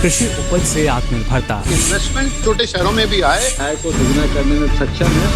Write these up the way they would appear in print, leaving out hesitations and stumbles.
कृषि उपज से आत्मनिर्भरता। इन्वेस्टमेंट छोटे शहरों में भी आए, आय को दोगुना करने में सक्षम है।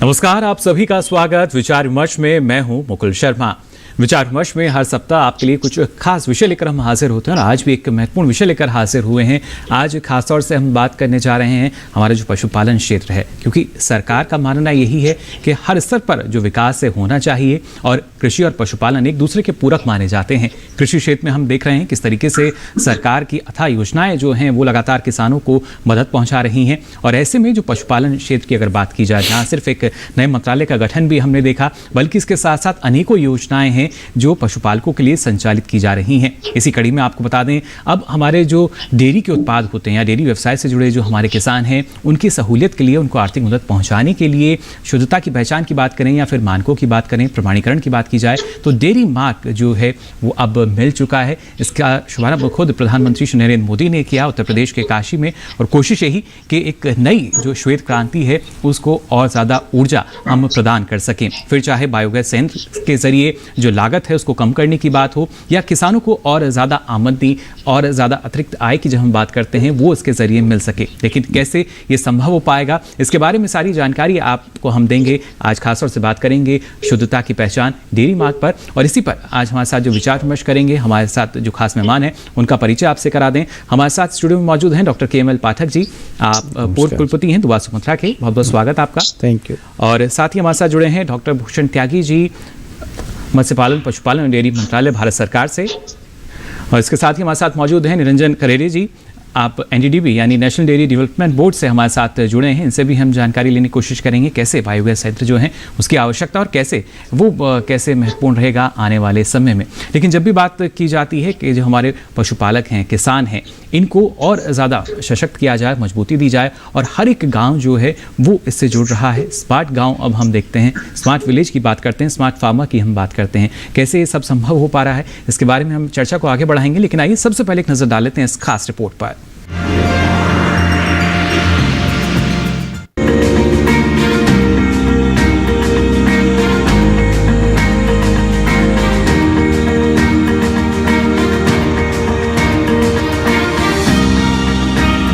नमस्कार, आप सभी का स्वागत विचार विमर्श में। मैं हूं मुकुल शर्मा। विचार विमर्श में हर सप्ताह आपके लिए कुछ खास विषय लेकर हम हाजिर होते हैं और आज भी एक महत्वपूर्ण विषय लेकर हाजिर हुए हैं। आज खासतौर से हम बात करने जा रहे हैं हमारे जो पशुपालन क्षेत्र है, क्योंकि सरकार का मानना यही है कि हर स्तर पर जो विकास से होना चाहिए और कृषि और पशुपालन एक दूसरे के पूरक माने जाते हैं। कृषि क्षेत्र में हम देख रहे हैं किस तरीके से सरकार की अथाह योजनाएं जो हैं वो लगातार किसानों को मदद पहुंचा रही हैं। और ऐसे में जो पशुपालन क्षेत्र की अगर बात की जाए, जहाँ सिर्फ एक नए मंत्रालय का गठन भी हमने देखा, बल्कि इसके साथ साथ अनेकों योजनाएं हैं जो पशुपालकों के लिए संचालित की जा रही हैं। इसी कड़ी में आपको बता दें, अब हमारे जो डेयरी के उत्पाद होते हैं या डेयरी व्यवसाय से जुड़े जो हमारे किसान हैं, उनकी सहूलियत के लिए, उनको आर्थिक मदद पहुंचाने के लिए शुद्धता की पहचान की बात करें या फिर मानकों की बात करें, प्रमाणीकरण की बात की जाए, तो डेयरी मार्क जो है वो अब मिल चुका है। इसका शुभारंभ खुद प्रधानमंत्री श्री नरेंद्र मोदी ने किया उत्तर प्रदेश के काशी में, और कोशिश यही कि एक नई जो श्वेत क्रांति है उसको और ज़्यादा ऊर्जा हम प्रदान कर सकें। फिर चाहे बायोगैस संयंत्र के जरिए जो लागत है उसको कम करने की बात हो, या किसानों को और ज़्यादा आमदनी और ज़्यादा अतिरिक्त आय की जब हम बात करते हैं वो इसके जरिए मिल सके। लेकिन कैसे ये संभव हो पाएगा, इसके बारे में सारी जानकारी आपको हम देंगे। आज खासतौर से बात करेंगे शुद्धता की पहचान डेयरी मार्क पर, और इसी पर आज हमारे साथ जो विचार विमर्श करेंगे, हमारे साथ जो खास मेहमान हैं उनका परिचय आपसे करा दें। हमारे साथ स्टूडियो में मौजूद हैं डॉक्टर KML पाठक जी, आप पूर्व कुलपति हैं दुआ सुमंत्रा के। बहुत बहुत स्वागत आपका। Thank you. और साथ ही हमारे साथ जुड़े हैं डॉक्टर भूषण त्यागी जी, मत्स्य पालन पशुपालन और डेयरी मंत्रालय भारत सरकार से। और इसके साथ ही हमारे साथ मौजूद हैं निरंजन करेरे जी, आप NDDB यानी नेशनल डेयरी डेवलपमेंट बोर्ड से हमारे साथ जुड़े हैं। इनसे भी हम जानकारी लेने की कोशिश करेंगे कैसे बायोगैस संयंत्र जो हैं उसकी आवश्यकता और कैसे वो कैसे महत्वपूर्ण रहेगा आने वाले समय में। लेकिन जब भी बात की जाती है कि जो हमारे पशुपालक हैं, किसान हैं, इनको और ज़्यादा सशक्त किया जाए, मजबूती दी जाए, और हर एक गाँव जो है वो इससे जुड़ रहा है। स्मार्ट गाँव अब हम देखते हैं, स्मार्ट विलेज की बात करते हैं, स्मार्ट फार्मर की हम बात करते हैं। कैसे ये सब संभव हो पा रहा है, इसके बारे में हम चर्चा को आगे बढ़ाएंगे। लेकिन आइए सबसे पहले एक नज़र डाल लेते हैं इस खास रिपोर्ट पर।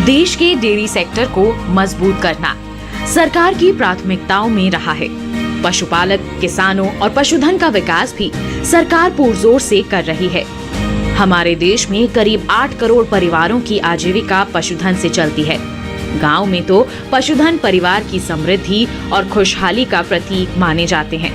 देश के डेयरी सेक्टर को मजबूत करना सरकार की प्राथमिकताओं में रहा है। पशुपालक, किसानों और पशुधन का विकास भी सरकार पुरजोर से कर रही है। हमारे देश में करीब 8 करोड़ परिवारों की आजीविका पशुधन से चलती है। गांव में तो पशुधन परिवार की समृद्धि और खुशहाली का प्रतीक माने जाते हैं।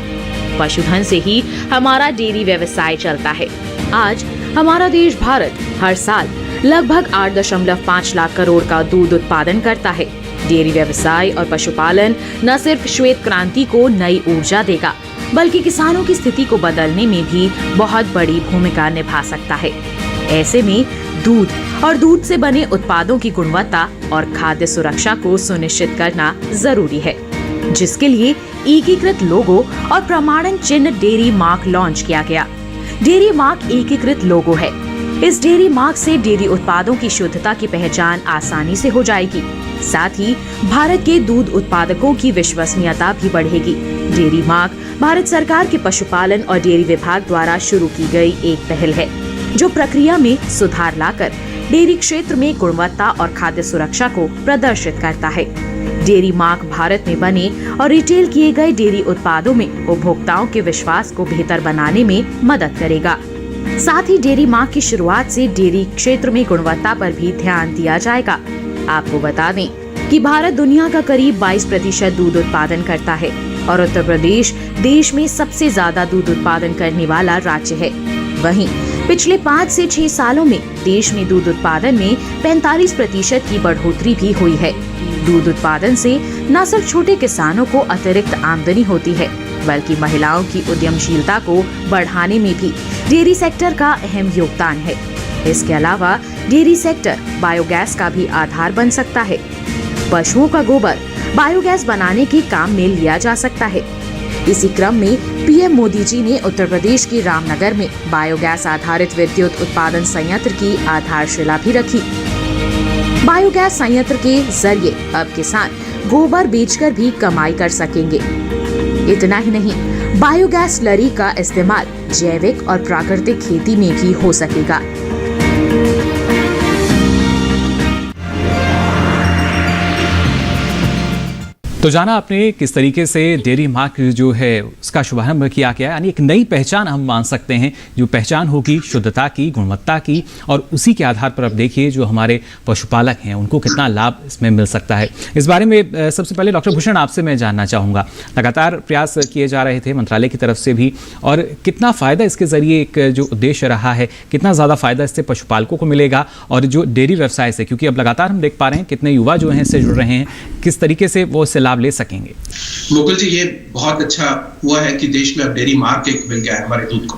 पशुधन से ही हमारा डेयरी व्यवसाय चलता है। आज हमारा देश भारत हर साल लगभग 8.5 लाख करोड़ का दूध उत्पादन करता है। डेयरी व्यवसाय और पशुपालन न सिर्फ श्वेत क्रांति को नई ऊर्जा देगा, बल्कि किसानों की स्थिति को बदलने में भी बहुत बड़ी भूमिका निभा सकता है। ऐसे में दूध और दूध से बने उत्पादों की गुणवत्ता और खाद्य सुरक्षा को सुनिश्चित करना जरूरी है, जिसके लिए एकीकृत लोगो और प्रमाणन चिन्ह डेयरी मार्क लॉन्च किया गया। डेयरी मार्क एकीकृत लोगो है। इस डेयरी मार्क से डेयरी उत्पादों की शुद्धता की पहचान आसानी से हो जाएगी। साथ ही भारत के दूध उत्पादकों की विश्वसनीयता भी बढ़ेगी। डेयरी मार्क भारत सरकार के पशुपालन और डेयरी विभाग द्वारा शुरू की गई एक पहल है, जो प्रक्रिया में सुधार लाकर डेयरी क्षेत्र में गुणवत्ता और खाद्य सुरक्षा को प्रदर्शित करता है। डेयरी मार्क भारत में बने और रिटेल किए गए डेयरी उत्पादों में उपभोक्ताओं के विश्वास को बेहतर बनाने में मदद करेगा। साथ ही डेयरी मार्क की शुरुआत से डेयरी क्षेत्र में गुणवत्ता पर भी ध्यान दिया जाएगा। आपको बता दें कि भारत दुनिया का करीब 22% दूध उत्पादन करता है और उत्तर प्रदेश देश में सबसे ज्यादा दूध उत्पादन करने वाला राज्य है। वहीं पिछले 5 से 6 सालों में देश में दूध उत्पादन में 45% की बढ़ोतरी भी हुई है। दूध उत्पादन से न सिर्फ छोटे किसानों को अतिरिक्त आमदनी होती है, बल्कि महिलाओं की उद्यमशीलता को बढ़ाने में भी डेयरी सेक्टर का अहम योगदान है। इसके अलावा डेयरी सेक्टर बायोगैस का भी आधार बन सकता है। पशुओं का गोबर बायोगैस बनाने के काम में लिया जा सकता है। इसी क्रम में पीएम मोदी जी ने उत्तर प्रदेश के रामनगर में बायोगैस आधारित विद्युत उत्पादन संयंत्र की आधारशिला भी रखी। बायोगैस संयंत्र के जरिए अब किसान गोबर बेचकर भी कमाई कर सकेंगे। इतना ही नहीं, बायोगैस स्लरी का इस्तेमाल जैविक और प्राकृतिक खेती में भी हो सकेगा। तो जाना आपने किस तरीके से डेयरी मार्क जो है उसका शुभारंभ किया गया, यानी एक नई पहचान हम मान सकते हैं, जो पहचान होगी शुद्धता की, गुणवत्ता की, और उसी के आधार पर अब देखिए जो हमारे पशुपालक हैं उनको कितना लाभ इसमें मिल सकता है। इस बारे में सबसे पहले डॉक्टर भूषण आपसे मैं जानना चाहूँगा, लगातार प्रयास किए जा रहे थे मंत्रालय की तरफ से भी, और कितना फ़ायदा इसके ज़रिए एक जो उद्देश्य रहा है, कितना ज़्यादा फ़ायदा इससे पशुपालकों को मिलेगा और जो डेयरी व्यवसाय से, क्योंकि अब लगातार हम देख पा रहे हैं कितने युवा जो हैं इससे जुड़ रहे हैं, किस तरीके से वो इससे लाभ ले सकेंगे। मुकुल जी, ये बहुत अच्छा हुआ है कि देश में अब डेयरी मार्क एक मिल गया है हमारे दूध को।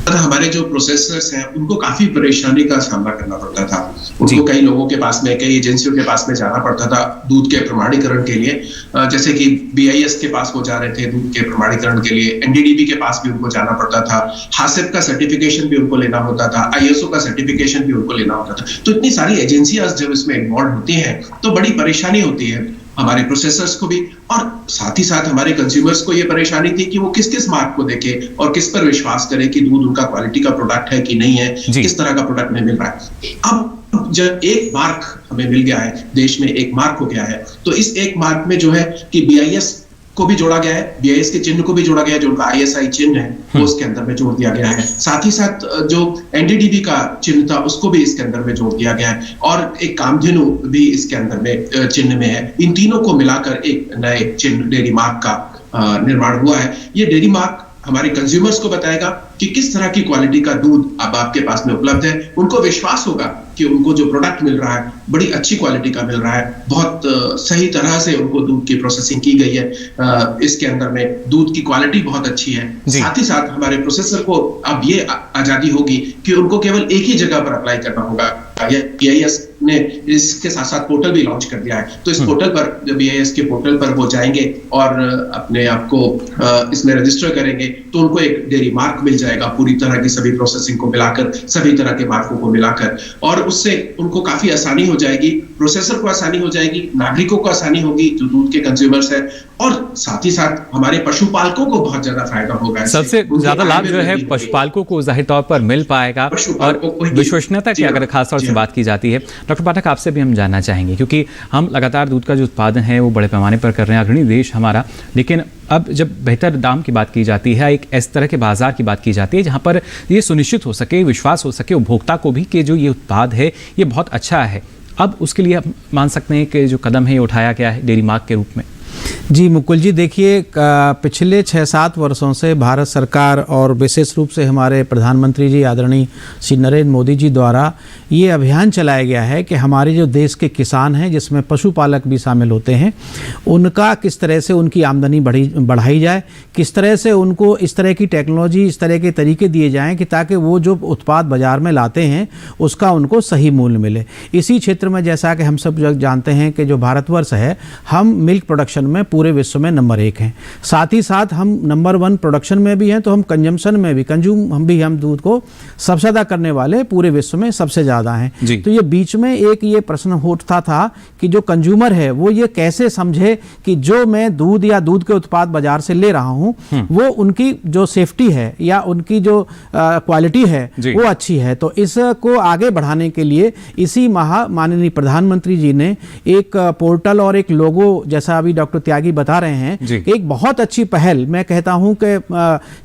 हमारे जो प्रोसेसर्स हैं उनको काफी परेशानी का सामना करना पड़ता था। उनको कई लोगों के पास में, कई एजेंसियों के पास में जाना पड़ता था दूध के प्रमाणीकरण के लिए, जैसे कि BIS के पास वो जा रहे थे दूध के प्रमाणीकरण के लिए, NDDB के पास भी उनको जाना पड़ता था, हासिब का सर्टिफिकेशन भी उनको लेना होता था, ISO का सर्टिफिकेशन भी उनको लेना होता था। तो इतनी सारी एजेंसियां जब इसमें इन्वॉल्व होती हैं तो बड़ी परेशानी होती है हमारे प्रोसेसर्स को भी, और साथ ही साथ हमारे कंज्यूमर्स को ये परेशानी थी कि वो किस किस मार्क को देखे और किस पर विश्वास करे कि दूध उनका क्वालिटी का प्रोडक्ट है कि नहीं है, किस तरह का प्रोडक्ट में मिल रहा है। अब जब एक मार्क हमें मिल गया है, देश में एक मार्क हो गया है, तो इस एक मार्क में जो है कि BIS को भी जोड़ा गया है, BIS के चिन्ह को भी जोड़ा गया है, जो उनका ISI चिन्ह है वो उसके अंदर में जोड़ दिया गया है। साथ ही साथ जो NDDB का चिन्ह था उसको भी इसके अंदर में जोड़ दिया गया है, और एक कामधेनु भी इसके अंदर में चिन्ह में है। इन तीनों को मिलाकर एक नए चिन्ह डेयरी मार्क का निर्माण हुआ है। ये डेयरी मार्क हमारे कंज्यूमर्स को बताएगा कि किस तरह की क्वालिटी का दूध अब आपके पास में उपलब्ध है। उनको विश्वास होगा कि उनको जो प्रोडक्ट मिल रहा है बड़ी अच्छी क्वालिटी का मिल रहा है, बहुत सही तरह से उनको दूध की प्रोसेसिंग की गई है, इसके अंदर में दूध की क्वालिटी बहुत अच्छी है। साथ ही साथ हमारे प्रोसेसर को अब ये आजादी होगी कि उनको केवल एक ही जगह पर अप्लाई करना होगा। BIS ने इसके साथ साथ पोर्टल भी लॉन्च कर दिया है, तो इस पोर्टल पर, BIS के पोर्टल पर वो जाएंगे और अपने आप को इसमें रजिस्टर करेंगे तो उनको एक डेयरी मार्क मिल जाएगा, पूरी तरह की सभी प्रोसेसिंग को मिलाकर, सभी तरह के मार्कों को मिलाकर, और उससे उनको काफी आसानी हो जाएगी, प्रोसेसर को आसानी हो जाएगी, नागरिकों को आसानी होगी जो दूध के कंज्यूमर्स है, और साथ ही साथ हमारे पशुपालकों को बहुत ज्यादा फायदा होगा। सबसे ज्यादा लाभ जो है पशुपालकों को जाहिर तौर पर मिल पाएगा, और विश्वसनीयता की अगर खासतौर से बात की जाती है, डॉक्टर पाठक आपसे भी हम जानना चाहेंगे, क्योंकि हम लगातार दूध का जो उत्पादन है वो बड़े पैमाने पर कर रहे हैं, अग्रणी देश हमारा, लेकिन अब जब बेहतर दाम की बात की जाती है, एक इस तरह के बाजार की बात की जाती है जहां पर ये सुनिश्चित हो सके, विश्वास हो सके उपभोक्ता को भी कि जो ये उत्पाद है ये बहुत अच्छा है, अब उसके लिए हम मान सकते हैं कि जो कदम है ये उठाया गया है डेयरी मार्क के रूप में। जी मुकुल जी, देखिए पिछले 6-7 वर्षों से भारत सरकार और विशेष रूप से हमारे प्रधानमंत्री जी आदरणीय श्री नरेंद्र मोदी जी द्वारा ये अभियान चलाया गया है कि हमारे जो देश के किसान हैं, जिसमें पशुपालक भी शामिल होते हैं, उनका किस तरह से उनकी आमदनी बढ़ाई जाए, किस तरह से उनको इस तरह की टेक्नोलॉजी, इस तरह के तरीके दिए जाएं कि ताकि वो जो उत्पाद बाज़ार में लाते हैं उसका उनको सही मूल्य मिले। इसी क्षेत्र में जैसा कि हम सब जानते हैं कि जो भारतवर्ष है, हम मिल्क प्रोडक्शन में पूरे विश्व में नंबर 1 हैं, साथ ही साथ हम नंबर 1 प्रोडक्शन में भी हैं, तो हम कंजम्पशन में भी हम दूध को सबसे ज़्यादा करने वाले पूरे विश्व में सबसे ज़्यादा हैं। तो ये बीच में एक ये प्रश्न उठता था कि जो कंज्यूमर है वो ये कैसे समझे कि जो मैं दूध या दूध के उत्पाद बाजार से ले रहा हूँ वो उनकी जो सेफ्टी है या उनकी जो क्वालिटी है वो अच्छी है। तो इसको आगे बढ़ाने के लिए इसी माह माननीय प्रधानमंत्री जी ने एक पोर्टल और एक लोगो, जैसा अभी डॉक्टर त्यागी बता रहे हैं, एक बहुत अच्छी पहल, मैं कहता हूं कि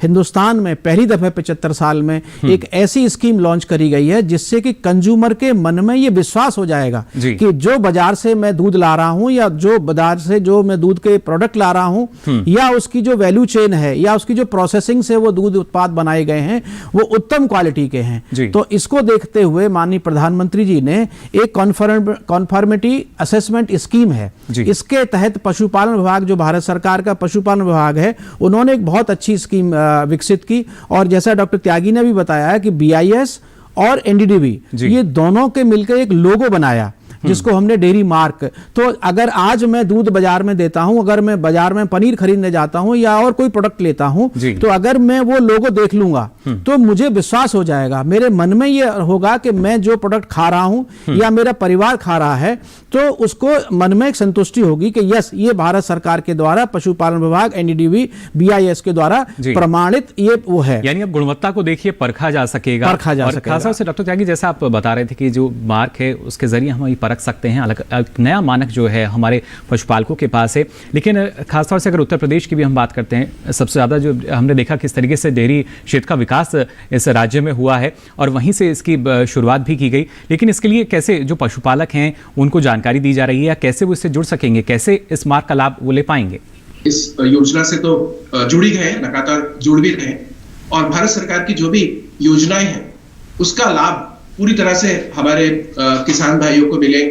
हिंदुस्तान में पहली दफे 75 साल में एक ऐसी स्कीम लॉन्च करी गई है जिससे कि कंज्यूमर के मन में ये विश्वास हो जाएगा कि जो बाजार से मैं दूध ला रहा हूं या जो बाजार से जो मैं दूध के प्रोडक्ट ला रहा हूं या उसकी जो वैल्यू चेन है या उसकी जो प्रोसेसिंग से वो दूध उत्पाद बनाए गए हैं वो उत्तम क्वालिटी के हैं। तो इसको देखते हुए माननीय प्रधानमंत्री जी ने एक कॉन्फर्मिटी असेसमेंट स्कीम है, इसके तहत पशुपालन विभाग, जो भारत सरकार का पशुपालन विभाग है, उन्होंने एक बहुत अच्छी स्कीम विकसित की। और जैसा डॉक्टर त्यागी ने भी बताया है कि BIS और NDDB ये दोनों के मिलकर एक लोगो बनाया जिसको हमने डेयरी मार्क। तो अगर आज मैं दूध बाजार में देता हूं, अगर मैं बाजार में पनीर खरीदने जाता हूं या और कोई प्रोडक्ट लेता हूं, तो अगर मैं वो लोगो देख लूंगा तो मुझे विश्वास हो जाएगा, मेरे मन में ये होगा कि मैं जो प्रोडक्ट खा रहा हूं या मेरा परिवार खा रहा है, तो उसको मन में एक संतुष्टि होगी कि यस, ये भारत सरकार के द्वारा पशुपालन विभाग एनडीडीबी बीआईएस के द्वारा प्रमाणित ये वो है। यानी अब गुणवत्ता को देखिए परखा जा सकेगा। और खासतौर से डॉक्टर त्यागी, जैसा आप बता रहे थे कि जो मार्क है उसके जरिए हम ये परख सकते हैं, अलग नया मानक जो है हमारे पशुपालकों के पास है। लेकिन खासतौर से अगर उत्तर प्रदेश की भी हम बात करते हैं, सबसे ज़्यादा जो हमने देखा किस तरीके से डेयरी क्षेत्र का विकास इस राज्य में हुआ है और वहीं से इसकी शुरुआत भी की गई। लेकिन इसके लिए कैसे जो पशुपालक हैं उनको जानकारी दी जा रही है या कैसे वो इससे जुड़ सकेंगे, कैसे इस मार्ग का लाभ वो ले पाएंगे? इस योजना से तो जुड़ ही गए, लगातार जुड़ भी रहे, और भारत सरकार की जो भी योजनाएं हैं उसका लाभ पूरी तरह से हमारे किसान भाइयों को मिले,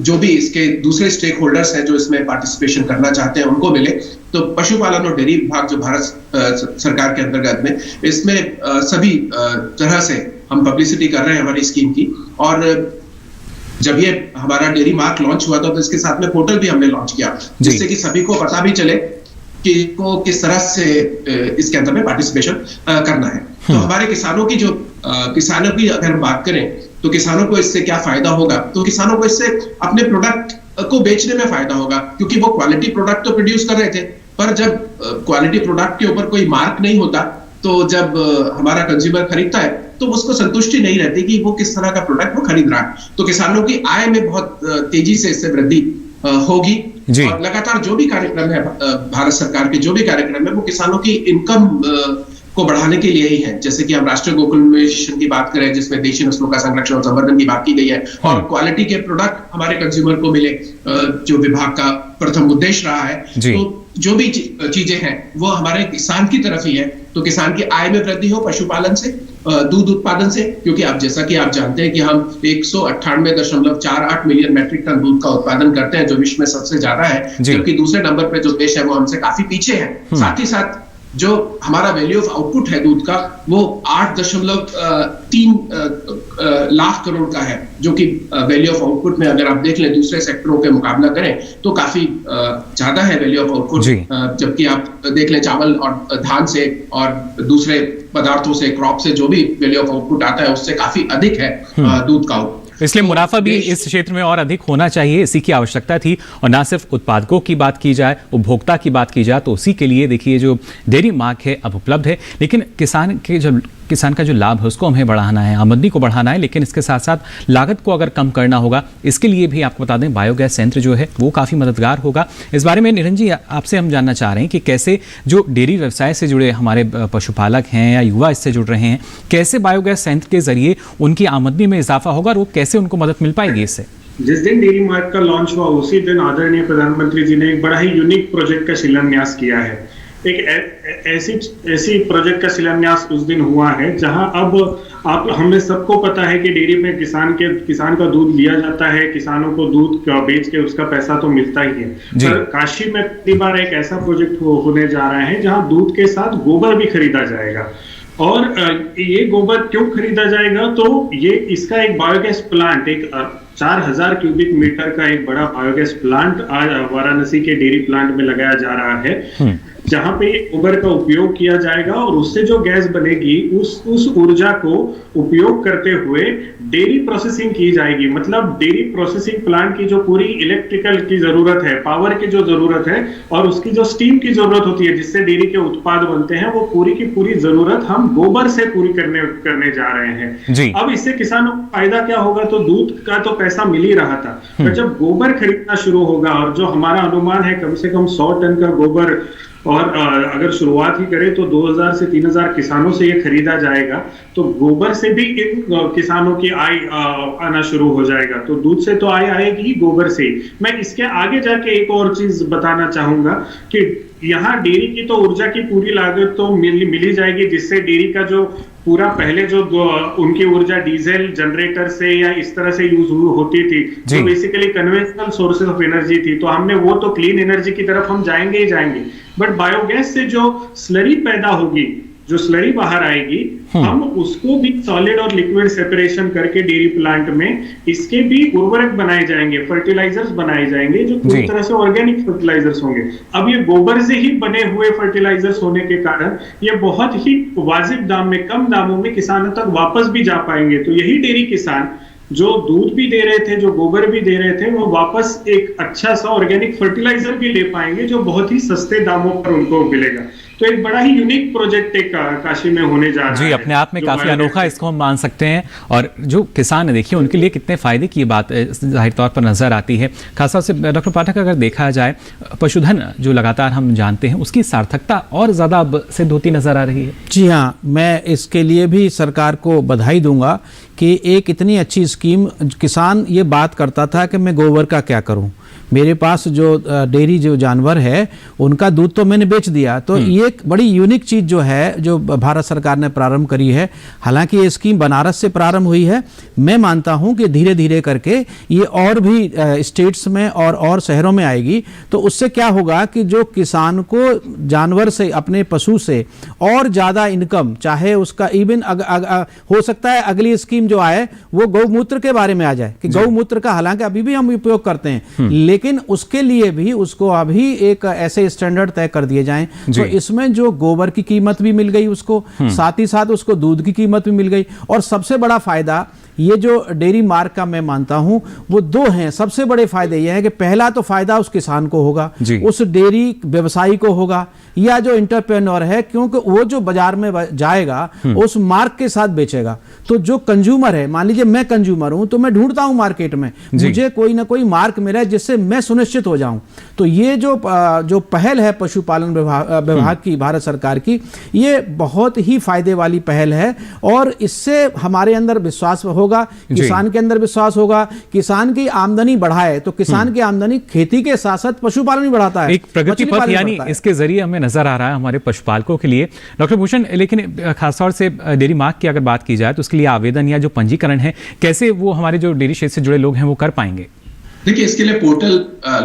जो भी इसके दूसरे स्टेक होल्डर्स हैं जो इसमें पार्टिसिपेशन करना चाहते हैं उनको मिले। तो पशुपालन और डेयरी विभाग जो भारत सरकार के अंतर्गत में, इसमें सभी तरह से हम पब्लिसिटी कर रहे हैं हमारी स्कीम की। और जब ये हमारा डेयरी मार्क लॉन्च हुआ था तो इसके साथ में पोर्टल भी हमने लॉन्च किया, जिससे कि सभी को पता भी चले कि को किस तरह से इसके अंदर में पार्टिसिपेशन करना है। तो हमारे किसानों की जो किसानों की अगर हम बात करें तो किसानों को इससे क्या फायदा होगा, तो किसानों को इससे अपने प्रोडक्ट को बेचने में फायदा होगा, क्योंकि वो क्वालिटी प्रोडक्ट तो प्रोड्यूस कर रहे थे, पर जब क्वालिटी प्रोडक्ट के ऊपर कोई मार्क नहीं होता तो जब हमारा कंज्यूमर खरीदता है तो उसको संतुष्टि नहीं रहती कि वो किस तरह का प्रोडक्ट वो खरीद रहा है। तो किसानों की आय में बहुत तेजी से इससे वृद्धि होगी। और लगातार जो भी कार्यक्रम है भारत सरकार के, जो भी कार्यक्रम है वो किसानों की इनकम को बढ़ाने के लिए ही है। जैसे कि हम राष्ट्रीय गोकुल मिशन की बात करें जिसमें देशी नस्लों का संरक्षण और संवर्धन की बात की गई है, और क्वालिटी के प्रोडक्ट हमारे कंज्यूमर को मिले, जो विभाग का प्रथम उद्देश्य रहा है। तो जो भी चीजें हैं वो हमारे किसान की तरफ ही है। तो किसान की आय में वृद्धि हो पशुपालन से, दूध उत्पादन से, क्योंकि आप जैसा कि आप जानते हैं कि हम 198.48 मिलियन मैट्रिक टन दूध का उत्पादन करते हैं, जो विश्व में सबसे ज्यादा है, जबकि दूसरे नंबर पे जो देश है वो हमसे काफी पीछे है। साथ ही साथ जो हमारा वैल्यू ऑफ आउटपुट है दूध का वो 8.3 लाख करोड़ का है, जो कि वैल्यू ऑफ आउटपुट में अगर आप देख लें दूसरे सेक्टरों के मुकाबला करें तो काफी ज्यादा है वैल्यू ऑफ आउटपुट। जबकि आप देख लें चावल और धान से और दूसरे पदार्थों से, क्रॉप से जो भी वैल्यू ऑफ आउटपुट आता है उससे काफी अधिक है दूध का आउटपुट। इसलिए मुनाफा भी इस क्षेत्र में और अधिक होना चाहिए, इसी की आवश्यकता थी। और ना सिर्फ उत्पादकों की बात की जाए, उपभोक्ता की बात की जाए, तो उसी के लिए देखिए जो डेयरी मार्क है अब उपलब्ध है। लेकिन किसान का जो लाभ है उसको हमें बढ़ाना है, आमदनी को बढ़ाना है, लेकिन इसके साथ साथ लागत को अगर कम करना होगा, इसके लिए भी आपको बता दें बायोगैस संयंत्र जो है वो काफ़ी मददगार होगा। इस बारे में निरंजन जी आपसे हम जानना चाह रहे हैं कि कैसे जो डेयरी व्यवसाय से जुड़े हमारे पशुपालक हैं या युवा इससे जुड़ रहे हैं, कैसे बायोगैस संयंत्र के जरिए उनकी आमदनी में इजाफा होगा और वो कैसे उनको मदद मिल पाएगी इससे? जिस दिन डेयरी मार्ट का लॉन्च हुआ उसी दिन आदरणीय प्रधानमंत्री जी ने एक बड़ा ही यूनिक प्रोजेक्ट का शिलान्यास किया है। एक ऐसी प्रोजेक्ट का शिलान्यास उस दिन हुआ है जहां अब हमें सबको पता है कि डेयरी में किसान का दूध लिया जाता है, किसानों को दूध बेच के उसका पैसा तो मिलता ही है। पर काशी में पहली बार एक ऐसा प्रोजेक्ट होने जा रहा है जहां दूध के साथ गोबर भी खरीदा जाएगा। और ये गोबर क्यों खरीदा जाएगा, तो ये इसका एक बायोगैस प्लांट, एक 4000 क्यूबिक मीटर का एक बड़ा बायोगैस प्लांट आज वाराणसी के डेयरी प्लांट में लगाया जा रहा है, जहां पे गोबर का उपयोग किया जाएगा और उससे जो गैस बनेगी उस ऊर्जा को उपयोग करते हुए डेयरी प्रोसेसिंग की जाएगी। मतलब डेयरी प्रोसेसिंग प्लांट की जो पूरी इलेक्ट्रिकल की जरूरत है, पावर की जो जरूरत है और उसकी जो स्टीम की जरूरत होती है जिससे डेयरी के उत्पाद बनते हैं, वो पूरी की पूरी जरूरत हम गोबर से पूरी करने जा रहे हैं। अब इससे किसानों को फायदा क्या होगा, तो दूध का तो पैसा मिल ही रहा था, पर जब गोबर खरीदना शुरू होगा, और जो हमारा अनुमान है कम से कम 100 टन का गोबर, और अगर शुरुआत ही करें तो 2000 से 3000 किसानों से ये खरीदा जाएगा, तो गोबर से भी इन किसानों की आय आना शुरू हो जाएगा। तो दूध से तो आय आएगी, गोबर से। मैं इसके आगे जाके एक और चीज बताना चाहूंगा कि यहाँ डेयरी की तो ऊर्जा की पूरी लागत तो मिली जाएगी, जिससे डेयरी का जो पूरा पहले जो उनकी ऊर्जा डीजल जनरेटर से या इस तरह से यूज होती थी, जो basically conventional sources of energy थी, तो हमने वो तो क्लीन एनर्जी की तरफ हम जाएंगे ही जाएंगे। बट बायोगैस से जो स्लरी पैदा होगी जो स्लरी बाहर आएगी हम उसको भी सॉलिड और लिक्विड सेपरेशन करके डेयरी प्लांट में इसके भी उर्वरक बनाए जाएंगे, फर्टिलाइजर्स बनाए जाएंगे जो पूरी तरह से ऑर्गेनिक फर्टिलाइजर्स होंगे। अब ये गोबर से ही बने हुए फर्टिलाइजर्स होने के कारण ये बहुत ही वाजिब दाम में, कम दामों में किसानों तक वापस भी जा पाएंगे। तो यही डेयरी किसान जो दूध भी दे रहे थे, जो गोबर भी दे रहे थे, वो वापस एक अच्छा सा ऑर्गेनिक फर्टिलाइजर भी ले पाएंगे जो बहुत ही सस्ते दामों पर उनको मिलेगा। तो एक बड़ा ही यूनिक प्रोजेक्ट एक काशी में होने जा रहा है। जी, अपने आप में काफी अनोखा इसको हम मान सकते हैं। और जो किसान है देखिए उनके लिए कितने फायदे की बात जाहिर तौर पर नजर आती है। खासतौर से डॉक्टर पाठक अगर देखा जाए पशुधन जो लगातार हम जानते हैं उसकी सार्थकता और ज्यादा अब सिद्ध होती नजर आ रही है। जी हाँ, मैं इसके लिए भी सरकार को बधाई दूंगा कि एक इतनी अच्छी स्कीम, किसान ये बात करता था कि मैं गोबर का क्या करूं, मेरे पास जो डेयरी जो जानवर है उनका दूध तो मैंने बेच दिया। तो ये एक बड़ी यूनिक चीज़ जो है जो भारत सरकार ने प्रारंभ करी है। हालांकि ये स्कीम बनारस से प्रारंभ हुई है, मैं मानता हूं कि धीरे धीरे करके ये और भी स्टेट्स में और शहरों में आएगी। तो उससे क्या होगा कि जो किसान को जानवर से, अपने पशु से और ज़्यादा इनकम, चाहे उसका इवन हो सकता है अगली स्कीम जो आए वो गौमूत्र के बारे में आ जाए कि गौमूत्र का हालांकि अभी भी हम उपयोग करते हैं, लेकिन उसके लिए भी उसको अभी एक ऐसे स्टैंडर्ड तय कर दिए जाएं। तो इसमें जो गोबर की कीमत भी मिल गई उसको, साथ ही साथ उसको दूध की कीमत भी मिल गई। और सबसे बड़ा फायदा ये जो डेयरी मार्क का मैं मानता हूं वो दो हैं। सबसे बड़े फायदे ये हैं कि पहला तो फायदा उस किसान को होगा, उस डेयरी व्यवसायी को होगा, या जो इंटरप्रेन्योर है, क्योंकि वो जो बाजार में जाएगा उस मार्क के साथ बेचेगा। तो जो कंज्यूमर है, मान लीजिए मैं कंज्यूमर हूं तो मैं ढूंढता हूं मार्केट में मुझे कोई ना कोई मार्क मिले जिससे मैं सुनिश्चित हो जाऊं। तो ये जो पहल है पशुपालन विभाग की, भारत सरकार की, ये बहुत ही फायदे वाली पहल है। और इससे हमारे अंदर विश्वास होगा, किसान के अंदर विश्वास होगा, किसान की आमदनी बढ़ाए तो किसान की आमदनी खेती के साथ साथ पशुपालन भी बढ़ाता है, एक प्रगति पथ यानी इसके जरिए हमें नजर आ रहा है हमारे पशुपालकों के लिए। डॉक्टर भूषण, लेकिन खासतौर से डेयरी मार्क की अगर बात की जाए तो उसके लिए आवेदन या जो पंजीकरण है कैसे वो हमारे जो डेयरी क्षेत्र से जुड़े लोग हैं वो कर पाएंगे? देखिए, इसके लिए पोर्टल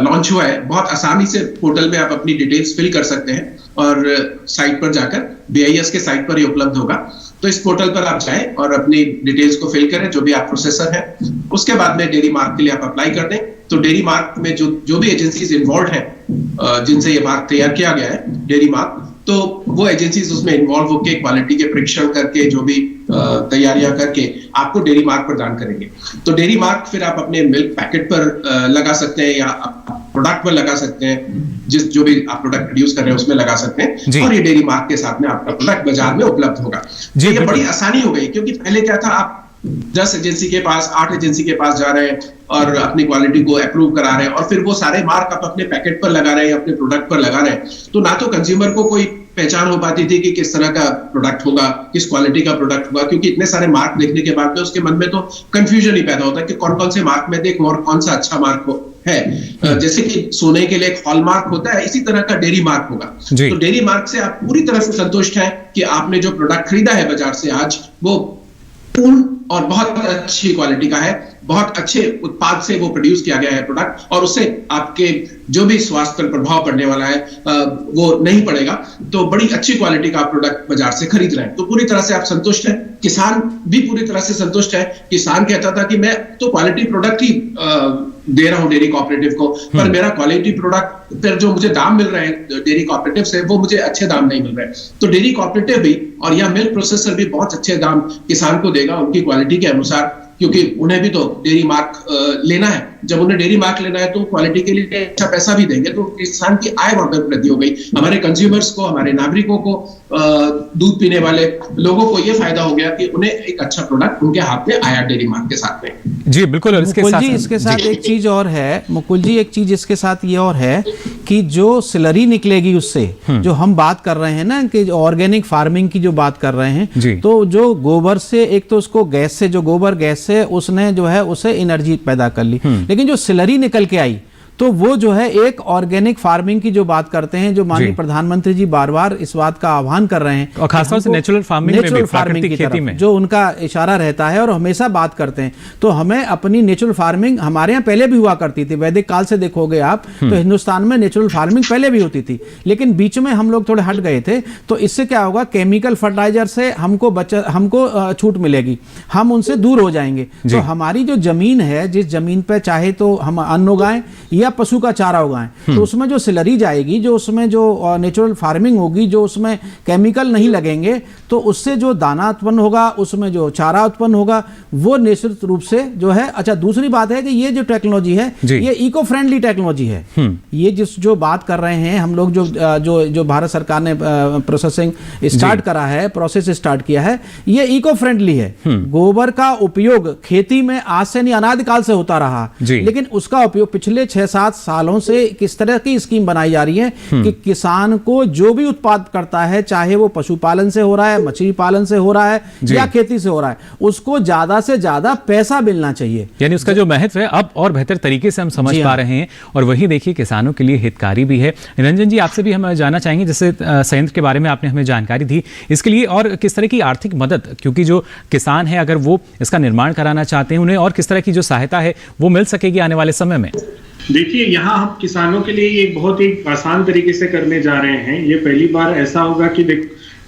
लॉन्च हुआ है। बहुत आसानी से पोर्टल में आप अपनी डिटेल्स फिल कर सकते हैं और साइट पर जाकर BIS के साइट पर ही उपलब्ध होगा। तो इस पोर्टल पर आप जाएं और अपनी डिटेल्स को फिल करें, जो भी आप प्रोसेसर है। उसके बाद में डेयरी मार्क के लिए आप अप्लाई कर दें। तो डेयरी मार्क में जो भी एजेंसीज इन्वॉल्व हैं जिनसे ये मार्क तैयार किया गया है डेयरी मार्क, तो वो एजेंसीज उसमें इन्वॉल्व होकर क्वालिटी के परीक्षण करके जो भी तैयारियां करके आपको डेयरी मार्क प्रदान करेंगे। तो डेयरी मार्क फिर आप अपने मिल्क पैकेट पर लगा सकते हैं या प्रोडक्ट पर लगा सकते हैं, जो भी आप प्रोडक्ट प्रोड्यूस कर रहे हैं उसमें लगा सकते हैं। और ये डेयरी मार्क के साथ में आपका प्रोडक्ट बाजार में उपलब्ध होगा। ये बड़ी आसानी हो गई, क्योंकि पहले क्या था, आप 10 एजेंसी के पास, 8 एजेंसी के पास जा रहे हैं और अपनी क्वालिटी को अप्रूव करा रहे हैं और फिर वो सारे मार्क आप अपने पैकेट पर लगा रहे हैं, अपने प्रोडक्ट पर लगा रहे हैं। तो ना तो कंज्यूमर को कोई पहचान हो पाती थी कि किस तरह का प्रोडक्ट होगा, किस क्वालिटी का प्रोडक्ट होगा, क्योंकि इतने सारे मार्क देखने के बाद में उसके मन में तो कंफ्यूजन ही पैदा होता है कि कौन कौन से मार्क में देखूं और कौन सा अच्छा मार्क है। जैसे कि सोने के लिए एक हॉल मार्क होता है, इसी तरह का डेयरी मार्क होगा। तो डेयरी मार्क से आप पूरी तरह से संतुष्ट हैं कि आपने जो प्रोडक्ट खरीदा है बाजार से आज, वो पूर्ण और बहुत अच्छी क्वालिटी का है, बहुत अच्छे उत्पाद से वो प्रोड्यूस किया गया है प्रोडक्ट, और उससे आपके जो भी स्वास्थ्य पर प्रभाव पड़ने वाला है वो नहीं पड़ेगा। तो बड़ी अच्छी क्वालिटी का प्रोडक्ट बाजार से खरीद रहे हैं, तो पूरी तरह से आप संतुष्ट हैं। किसान भी पूरी तरह से संतुष्ट है। किसान कहता था कि मैं तो क्वालिटी प्रोडक्ट ही दे रहा हूं डेयरी कोऑपरेटिव को, पर मेरा क्वालिटी प्रोडक्ट फिर जो मुझे दाम मिल रहे हैं डेयरी कोऑपरेटिव से, वो मुझे अच्छे दाम नहीं मिल रहे। तो डेयरी कोऑपरेटिव भी और या मिल्क प्रोसेसर भी बहुत अच्छे दाम किसान को देगा उनकी क्वालिटी के अनुसार, क्योंकि उन्हें भी तो डेयरी मार्क लेना है। जब उन्हें डेयरी मार्क लेना है तो क्वालिटी के लिए अच्छा पैसा भी देंगे, तो किसान की आय वहां पर वृद्धि हो गई। हमारे कंज्यूमर्स को, हमारे नागरिकों को, दूध पीने वाले लोगों को ये फायदा हो गया कि उन्हें एक अच्छा प्रोडक्ट उनके हाथ में आया डेयरी मार्क के साथ में। जी बिल्कुल। और इसके साथ एक चीज और है मुकुल जी, एक चीज इसके साथ ये और है कि जो स्लरी निकलेगी उससे, जो हम बात कर रहे हैं ना कि ऑर्गेनिक फार्मिंग की जो बात कर रहे हैं, तो जो गोबर से, एक तो उसको गैस से, जो गोबर गैस से उसने जो है उसे एनर्जी पैदा कर ली, लेकिन जो स्लरी निकल के आई तो वो जो है एक ऑर्गेनिक फार्मिंग की जो बात करते हैं, जो माननीय प्रधानमंत्री जी बार बार इस बात का आह्वान कर रहे हैं, और खासतौर से नेचुरल फार्मिंग में भी, प्राकृतिक खेती में जो उनका इशारा रहता है और हमेशा बात करते हैं। तो हमें अपनी नेचुरल फार्मिंग, हमारे यहाँ पहले भी हुआ करती थी, वैदिक काल से देखोगे आप तो हिंदुस्तान में नेचुरल फार्मिंग पहले भी होती थी, लेकिन बीच में हम लोग थोड़े हट गए थे। तो इससे क्या होगा, केमिकल फर्टिलाइजर से हमको छूट मिलेगी, हम उनसे दूर हो जाएंगे। तो हमारी जो जमीन है, जिस जमीन पे चाहे तो हम अन्न उगाएं या पशु का चारा उगाएं, तो उसमें जो सिलरी जाएगी, जो उसमें जो नेचुरल फार्मिंग होगी, जो उसमें केमिकल नहीं लगेंगे, तो उससे जो दाना उत्पन्न होगा, उसमें जो चारा उत्पन्न होगा, वो निश्चित रूप से जो है। अच्छा, दूसरी बात है कि ये जो टेक्नोलॉजी है, ये इको फ्रेंडली टेक्नोलॉजी है। ये जो बात कर रहे हैं हम लोग, जो भारत सरकार ने प्रोसेसिंग स्टार्ट करा है, प्रोसेस स्टार्ट किया है, ये इको फ्रेंडली है। गोबर का उपयोग खेती में आज से नहीं, अनादिकाल से होता रहा, लेकिन उसका उपयोग पिछले 6-7 सालों से किस तरह की स्कीम बनाई जा रही है कि किसान को जो भी उत्पाद करता है, चाहे वो पशुपालन से हो रहा है, मछली पालन से हो रहा है या खेती से हो रहा है, उसको ज्यादा से ज्यादा पैसा मिलना चाहिए। यानी उसका जो महत्व है अब और बेहतर तरीके से हम समझ पा रहे हैं, और वही देखिए किसानों के लिए हितकारी भी है। रंजन जी, आपसे भी हम जानना चाहेंगे, जैसे संयंत्र के बारे में आपने हमें जानकारी दी, इसके लिए और किस तरह की आर्थिक मदद, क्योंकि जो किसान है अगर वो इसका निर्माण कराना चाहते हैं, उन्हें और किस तरह की जो सहायता है वो मिल सकेगी आने वाले समय में? देखिए, यहाँ हम किसानों के लिए एक बहुत ही आसान तरीके से करने जा रहे हैं। ये पहली बार ऐसा होगा कि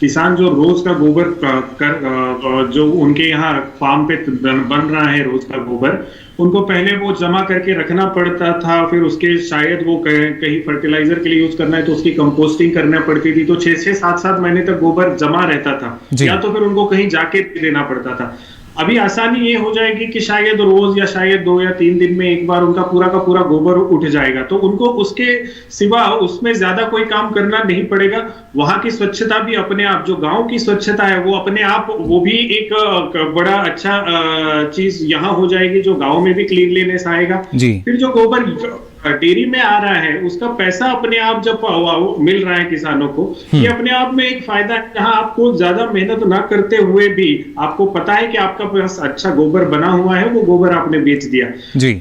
किसान जो रोज का गोबर जो उनके यहाँ फार्म पे बन रहा है, रोज का गोबर, उनको पहले वो जमा करके रखना पड़ता था, फिर उसके शायद वो कहीं फर्टिलाइजर के लिए यूज करना है तो उसकी कंपोस्टिंग करना पड़ती थी, तो 6-6, 7-7 महीने तक गोबर जमा रहता था, या तो फिर उनको कहीं जाके देना पड़ता था। अभी आसानी ये हो जाएगी कि शायद रोज या शायद 2 या 3 दिन में एक बार उनका पूरा का पूरा गोबर उठ जाएगा, तो उनको उसके सिवा उसमें ज्यादा कोई काम करना नहीं पड़ेगा। वहां की स्वच्छता भी अपने आप, जो गांव की स्वच्छता है वो अपने आप, वो भी एक बड़ा अच्छा चीज यहाँ हो जाएगी, जो गांव में भी क्लीनलीनेस आएगा। फिर जो गोबर डेयरी में आ रहा है, उसका पैसा अपने आप जब मिल रहा है किसानों को, ये अपने आप में एक फायदा है, जहां आपको ज्यादा मेहनत ना करते हुए भी आपको पता है कि आपका पास अच्छा गोबर बना हुआ है, वो गोबर आपने बेच दिया।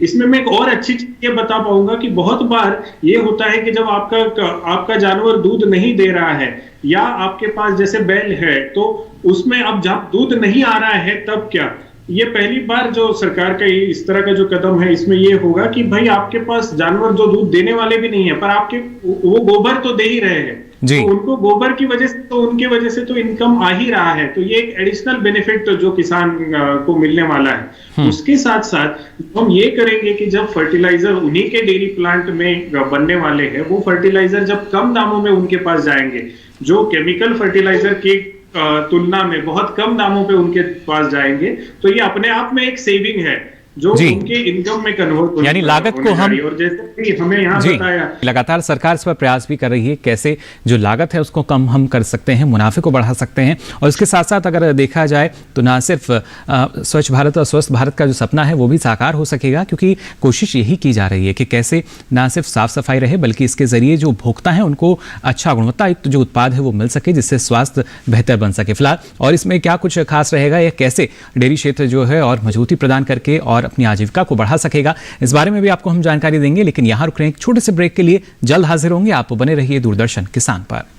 इसमें मैं एक और अच्छी चीज ये बता पाऊंगा कि बहुत बार ये होता है कि जब आपका जानवर दूध नहीं दे रहा है, या आपके पास जैसे बैल है, तो उसमें अब जब दूध नहीं आ रहा है तब क्या, ये पहली बार जो सरकार का इस तरह का जो कदम है, इसमें ये होगा कि भाई आपके पास जानवर जो दूध देने वाले भी नहीं है, पर आपके वो गोबर तो दे ही रहे हैं, तो उनको गोबर की वजह से, तो उनके वजह से तो इनकम आ ही रहा है। तो ये एक एडिशनल बेनिफिट जो किसान को मिलने वाला है। उसके साथ साथ हम ये करेंगे कि जब फर्टिलाइजर उन्हीं के डेयरी प्लांट में बनने वाले हैं, वो फर्टिलाइजर जब कम दामों में उनके पास जाएंगे, जो केमिकल फर्टिलाइजर की तुलना में बहुत कम दामों पे उनके पास जाएंगे, तो ये अपने आप में एक सेविंग है जो उनके इनकम में कन्वर्ट हो, यानी लागत को हम, और जैसे कि हमें यहाँ बताया, लगातार सरकार इस पर प्रयास भी कर रही है कैसे जो लागत है उसको कम हम कर सकते हैं, मुनाफे को बढ़ा सकते हैं। और इसके साथ साथ अगर देखा जाए तो ना सिर्फ स्वच्छ भारत और स्वस्थ भारत का जो सपना है वो भी साकार हो सकेगा, क्योंकि कोशिश यही की जा रही है कि कैसे ना सिर्फ साफ सफाई रहे, बल्कि इसके जरिए जो उपभोक्ता है उनको अच्छा गुणवत्ता युक्त जो उत्पाद है वो मिल सके, जिससे स्वास्थ्य बेहतर बन सके। फिलहाल और इसमें क्या कुछ खास रहेगा, या कैसे डेयरी क्षेत्र जो है और मजबूती प्रदान करके और अपनी आजीविका को बढ़ा सकेगा, इस बारे में भी आपको हम जानकारी देंगे। लेकिन यहां रुक रहे हैं एक छोटे से ब्रेक के लिए, जल्द हाजिर होंगे। आप बने रहिए दूरदर्शन किसान पर।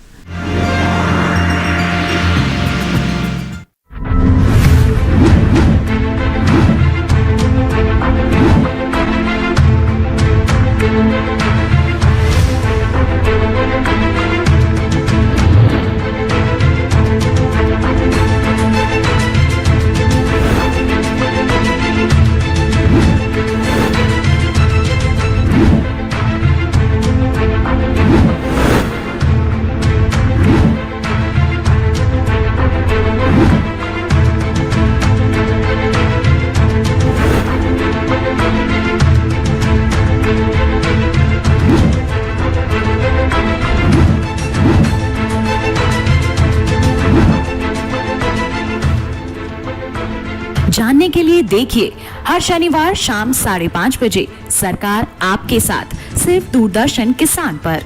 जानने के लिए देखिए हर शनिवार शाम 5:30 बजे सरकार आपके साथ, सिर्फ दूरदर्शन किसान पर।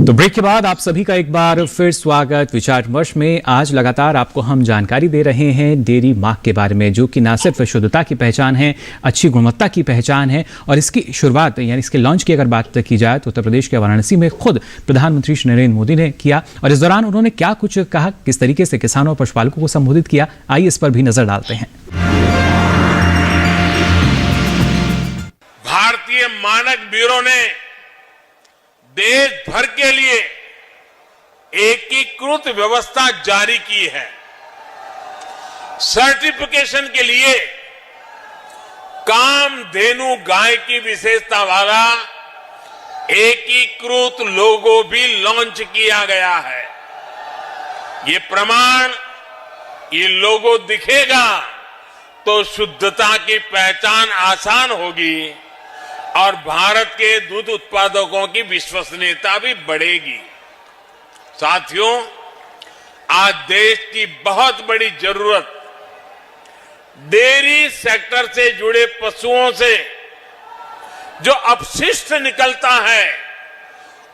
तो ब्रेक के बाद आप सभी का एक बार फिर स्वागत विचार विमर्श में। आज लगातार आपको हम जानकारी दे रहे हैं डेयरी मार्क के बारे में, जो कि न सिर्फ शुद्धता की पहचान है, अच्छी गुणवत्ता की पहचान है, और इसकी शुरुआत यानी इसके लॉन्च की अगर बात की जाए तो उत्तर प्रदेश के वाराणसी में खुद प्रधानमंत्री श्री नरेंद्र मोदी ने किया। और इस दौरान उन्होंने क्या कुछ कहा, किस तरीके से किसानों और पशुपालकों को संबोधित किया, आइए इस पर भी नजर डालते हैं। भारतीय मानक ब्यूरो ने देश भर के लिए एकीकृत व्यवस्था जारी की है। सर्टिफिकेशन के लिए कामधेनु गाय की विशेषता वाला एकीकृत लोगो भी लॉन्च किया गया है। ये प्रमाण, ये लोगो दिखेगा तो शुद्धता की पहचान आसान होगी और भारत के दूध उत्पादकों की विश्वसनीयता भी बढ़ेगी। साथियों, आज देश की बहुत बड़ी जरूरत डेयरी सेक्टर से जुड़े पशुओं से जो अपशिष्ट निकलता है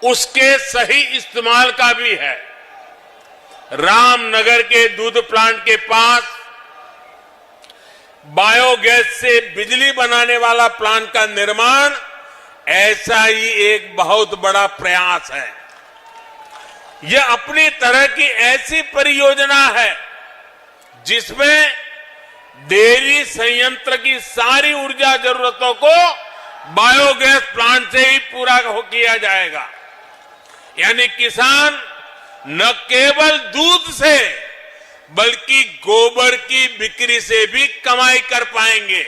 उसके सही इस्तेमाल का भी है। रामनगर के दूध प्लांट के पास बायोगैस से बिजली बनाने वाला प्लांट का निर्माण ऐसा ही एक बहुत बड़ा प्रयास है। यह अपनी तरह की ऐसी परियोजना है जिसमें डेयरी संयंत्र की सारी ऊर्जा जरूरतों को बायोगैस प्लांट से ही पूरा किया जाएगा। यानी किसान न केवल दूध से बल्कि गोबर की बिक्री से भी कमाई कर पाएंगे।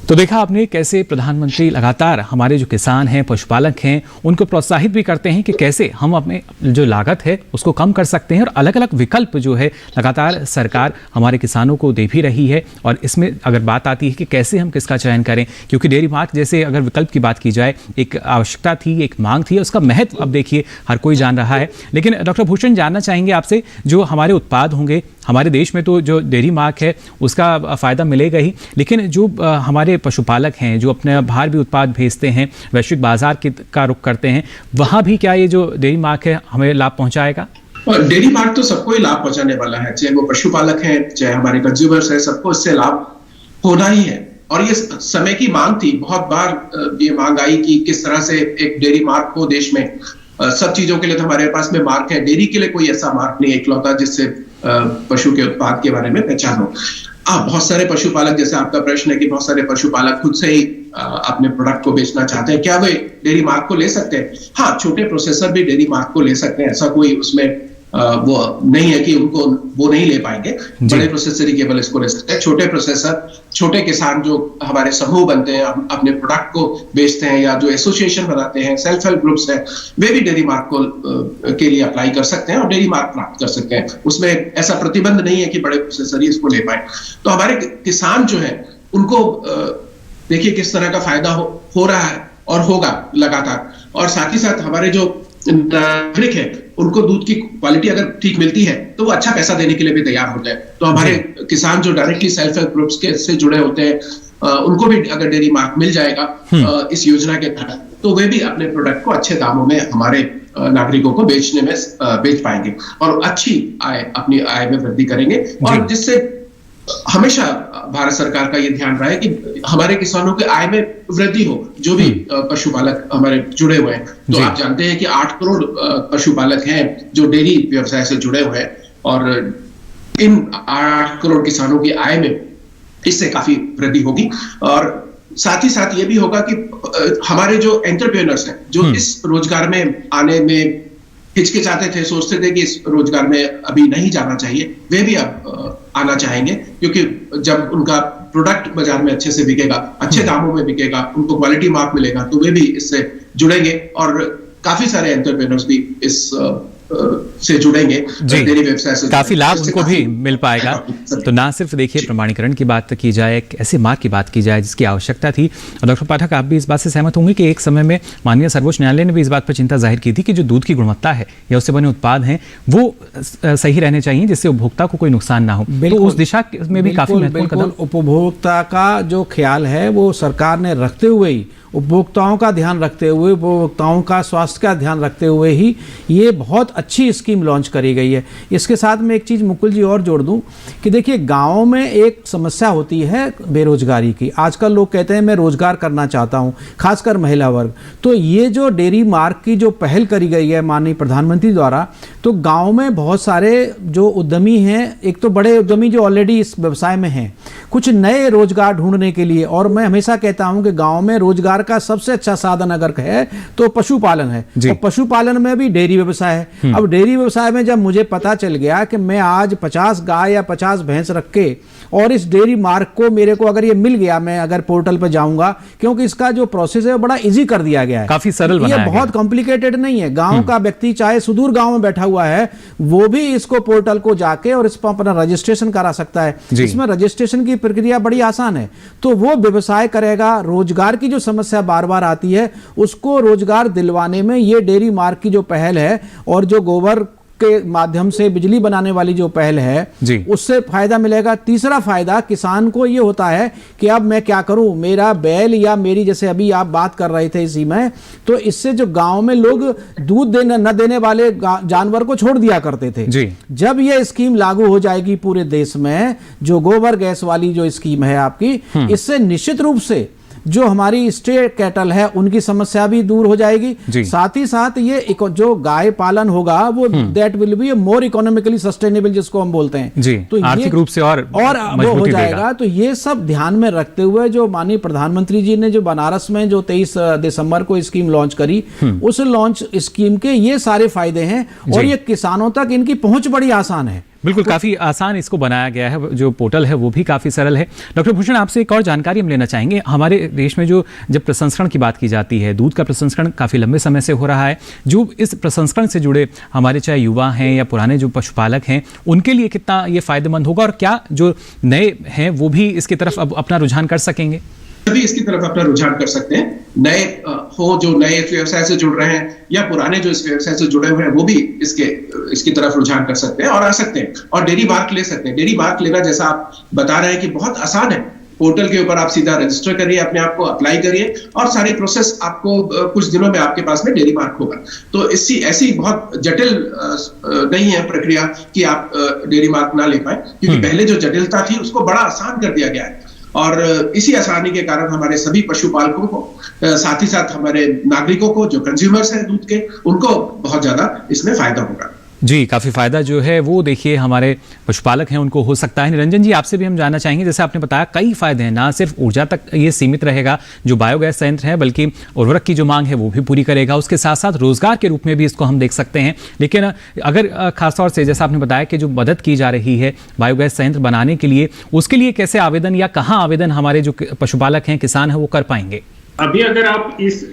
तो देखा आपने कैसे प्रधानमंत्री लगातार हमारे जो किसान हैं, पशुपालक हैं, उनको प्रोत्साहित भी करते हैं कि कैसे हम अपने जो लागत है उसको कम कर सकते हैं, और अलग अलग विकल्प जो है लगातार सरकार हमारे किसानों को दे भी रही है। और इसमें अगर बात आती है कि कैसे हम किसका चयन करें, क्योंकि डेयरी मार्क जैसे अगर विकल्प की बात की जाए, एक आवश्यकता थी, एक मांग थी, उसका महत्व अब देखिए हर कोई जान रहा है। लेकिन डॉक्टर भूषण, जानना चाहेंगे आपसे, जो हमारे उत्पाद होंगे हमारे देश में, तो जो डेयरी मार्क है उसका फ़ायदा मिलेगा ही, लेकिन जो हमारे पशुपालक हैं जो अपने बाहर भी उत्पाद भेजते हैं, वैश्विक बाजार का रुख करते हैं, वहाँ भी क्या ये जो डेयरी मार्क है हमें लाभ पहुँचाएगा? डेयरी मार्क तो सबको ही लाभ पहुंचाने वाला है, चाहे वो पशुपालक हैं, चाहे हमारे कंज्यूमर्स हैं, सबको इससे लाभ होना ही है। और ये समय की मांग थी, बहुत बार ये मांग आई कि किस तरह से एक डेयरी मार्क हो देश में। सब चीजों के लिए तो हमारे पास में मार्क है, डेयरी के लिए कोई ऐसा मार्क नहीं है इकलौता जिससे पशु के उत्पाद के बारे में पहचान हो। बहुत सारे पशुपालक, जैसे आपका प्रश्न है कि बहुत सारे पशुपालक खुद से ही अपने प्रोडक्ट को बेचना चाहते हैं, क्या वे डेयरी मार्क को ले सकते हैं? हाँ, छोटे प्रोसेसर भी डेयरी मार्क को ले सकते हैं, ऐसा कोई उसमें वो नहीं है कि उनको वो नहीं ले पाएंगे। बड़े प्रोसेसर ही केवल इसको ले सकते हैं। छोटे प्रोसेसर, छोटे किसान जो हमारे समूह बनते हैं, अपने प्रोडक्ट को बेचते हैं, या जो एसोसिएशन बनाते हैं, सेल्फ हेल्प ग्रुप्स हैं, वे भी डेयरी मार्क को के लिए अप्लाई कर सकते हैं और डेयरी मार्क प्राप्त कर सकते हैं। उसमें ऐसा प्रतिबंध नहीं है कि बड़े प्रोसेसर ही इसको ले पाए। तो हमारे किसान जो है उनको देखिए किस तरह का फायदा हो रहा है और होगा लगातार। और साथ ही साथ हमारे जो नागरिक है उनको दूध की क्वालिटी अगर ठीक मिलती है तो वो अच्छा पैसा देने के लिए भी तैयार होते हैं। तो हमारे किसान जो डायरेक्टली सेल्फ हेल्प ग्रुप्स के से जुड़े होते हैं, उनको भी अगर डेयरी मार्क मिल जाएगा इस योजना के तहत, तो वे भी अपने प्रोडक्ट को अच्छे दामों में हमारे नागरिकों को बेचने में बेच पाएंगे और अच्छी अपनी आय में वृद्धि करेंगे। और जिससे हमेशा भारत सरकार का ये ध्यान रहा है कि हमारे किसानों के आय में वृद्धि हो, जो भी पशुपालक हमारे जुड़े हुए हैं। तो आप जानते हैं कि 8 करोड़ पशुपालक हैं जो डेयरी व्यवसाय से जुड़े हुए हैं, और इन 8 करोड़ किसानों की आय में इससे काफी वृद्धि होगी। और साथ ही साथ ये भी होगा कि हमारे जो एंटरप्रेन्योर्स हैं, जो इस रोजगार में आने में हिचकिचाते थे, सोचते थे कि इस रोजगार में अभी नहीं जाना चाहिए, वे भी अब आना चाहेंगे, क्योंकि जब उनका प्रोडक्ट बाजार में अच्छे से बिकेगा, अच्छे दामों में बिकेगा, उनको क्वालिटी मार्क मिलेगा, तो वे भी इससे जुड़ेंगे। और काफी सारे एंटरप्रेन्योर्स भी इस से जुड़ेंगे, डेयरी व्यवसाय से काफी लाभ उनको भी मिल पाएगा। तो ना सिर्फ देखिए प्रमाणीकरण की बात की जाए, एक ऐसे मार्क की बात की जाए जिसकी आवश्यकता थी। और डॉक्टर पाठक, आप भी इस बात से सहमत होंगे कि एक समय में माननीय सर्वोच्च न्यायालय ने भी इस बात पर चिंता जाहिर की थी कि जो दूध की गुणवत्ता है या उससे बने उत्पाद हैं वो सही रहने चाहिए, जिससे उपभोक्ता को कोई नुकसान ना हो। तो उस दिशा में भी काफी महत्वपूर्ण कदम उपभोक्ता का जो ख्याल है वो सरकार ने रखते हुए ही उपभोक्ताओं का ध्यान रखते हुए, उपभोक्ताओं का स्वास्थ्य का ध्यान रखते हुए ही ये बहुत अच्छी स्कीम लॉन्च करी गई है। इसके साथ में एक चीज़ मुकुल जी और जोड़ दूं कि देखिए, गाँव में एक समस्या होती है बेरोजगारी की। आजकल लोग कहते हैं मैं रोजगार करना चाहता हूँ, खासकर महिला वर्ग। तो ये जो डेयरी मार्क की जो पहल करी गई है माननीय प्रधानमंत्री द्वारा, तो गांव में बहुत सारे जो उद्यमी हैं, एक तो बड़े उद्यमी जो ऑलरेडी इस व्यवसाय में हैं, कुछ नए रोजगार ढूंढने के लिए, और मैं हमेशा कहता हूं कि गांव में रोजगार का सबसे अच्छा साधन अगर है तो पशुपालन है। और पशुपालन में भी डेयरी व्यवसाय है। अब डेयरी व्यवसाय में जब मुझे पता चल गया कि मैं आज 50 गाय या 50 भैंस रख के, और इस डेयरी मार्क को मेरे को अगर ये मिल गया, मैं अगर पोर्टल पर जाऊंगा, क्योंकि इसका जो प्रोसेस है वो बड़ा इजी कर दिया गया है, काफी सरल बनाया गया है। बहुत कॉम्प्लिकेटेड नहीं है। गांव का व्यक्ति चाहे सुदूर गांव में बैठा हुआ है, वो भी इसको पोर्टल को जाके और इस पर अपना रजिस्ट्रेशन करा सकता है। इसमें रजिस्ट्रेशन की प्रक्रिया बड़ी आसान है। तो वो व्यवसाय करेगा। रोजगार की जो समस्या बार बार आती है, उसको रोजगार दिलवाने में ये डेयरी मार्क की जो पहल है, और जो गोबर के माध्यम से बिजली बनाने वाली जो पहल है, उससे फायदा मिलेगा। तीसरा फायदा किसान को ये होता है कि अब मैं क्या करूं, मेरा बैल या मेरी, जैसे अभी आप बात कर रहे थे इसी में, तो इससे जो गांव में लोग दूध न देने वाले जानवर को छोड़ दिया करते थे, जब ये स्कीम लागू हो जाएगी पूरे देश में, जो गोबर गैस वाली जो स्कीम है आपकी, इससे निश्चित रूप से जो हमारी स्टे कैटल है उनकी समस्या भी दूर हो जाएगी। साथ ही साथ ये जो गाय पालन होगा वो that will be more economically sustainable, जिसको हम बोलते हैं, तो आर्थिक रूप से और वो हो जाएगा। तो ये सब ध्यान में रखते हुए जो माननीय प्रधानमंत्री जी ने जो बनारस में जो 23 दिसंबर को स्कीम लॉन्च करी, उस लॉन्च स्कीम के ये सारे फायदे हैं, और ये किसानों तक इनकी पहुंच बड़ी आसान है। बिल्कुल, काफी आसान इसको बनाया गया है। जो पोर्टल है वो भी काफी सरल है। डॉक्टर भूषण, आपसे एक और जानकारी हम लेना चाहेंगे। हमारे देश में जो जब प्रसंस्करण की बात की जाती है, दूध का प्रसंस्करण काफी लंबे समय से हो रहा है। जो इस प्रसंस्करण से जुड़े हमारे चाहे युवा हैं या पुराने जो पशुपालक हैं, उनके लिए कितना ये फायदेमंद होगा, और क्या जो नए हैं वो भी इसकी तरफ अब अपना रुझान कर सकेंगे? सभी इसकी तरफ अपना रुझान कर सकते हैं। नए हो जो नए इस व्यवसाय से जुड़ रहे हैं, या पुराने जो इस व्यवसाय से जुड़े हुए हैं, वो भी इसकी तरफ रुझान कर सकते हैं और आ सकते हैं, और डेयरी मार्क ले सकते हैं। डेयरी मार्क लेना, जैसा आप बता रहे हैं, कि बहुत आसान है। पोर्टल के ऊपर आप सीधा रजिस्टर करिए, अपने आप को अप्लाई करिए, और सारी प्रोसेस आपको कुछ दिनों में आपके पास में डेयरी मार्क होगा। तो ऐसी बहुत जटिल नहीं है प्रक्रिया कि आप डेयरी मार्क ना ले पाए, क्योंकि पहले जो जटिलता थी उसको बड़ा आसान कर दिया गया है। और इसी आसानी के कारण हमारे सभी पशुपालकों को, साथ ही साथ हमारे नागरिकों को, जो कंज्यूमर्स हैं दूध के, उनको बहुत ज्यादा इसमें फायदा होगा। जी, काफ़ी फ़ायदा जो है वो देखिए हमारे पशुपालक हैं उनको हो सकता है। निरंजन जी, आपसे भी हम जानना चाहेंगे, जैसे आपने बताया कई फ़ायदे हैं, ना सिर्फ ऊर्जा तक ये सीमित रहेगा जो बायोगैस संयंत्र है, बल्कि उर्वरक की जो मांग है वो भी पूरी करेगा। उसके साथ साथ रोजगार के रूप में भी इसको हम देख सकते हैं। लेकिन अगर खासतौर से जैसा आपने बताया कि जो मदद की जा रही है बायोगैस संयंत्र बनाने के लिए, उसके लिए कैसे आवेदन या कहाँ आवेदन हमारे जो पशुपालक हैं, किसान हैं, वो कर पाएंगे? अभी अगर आप इस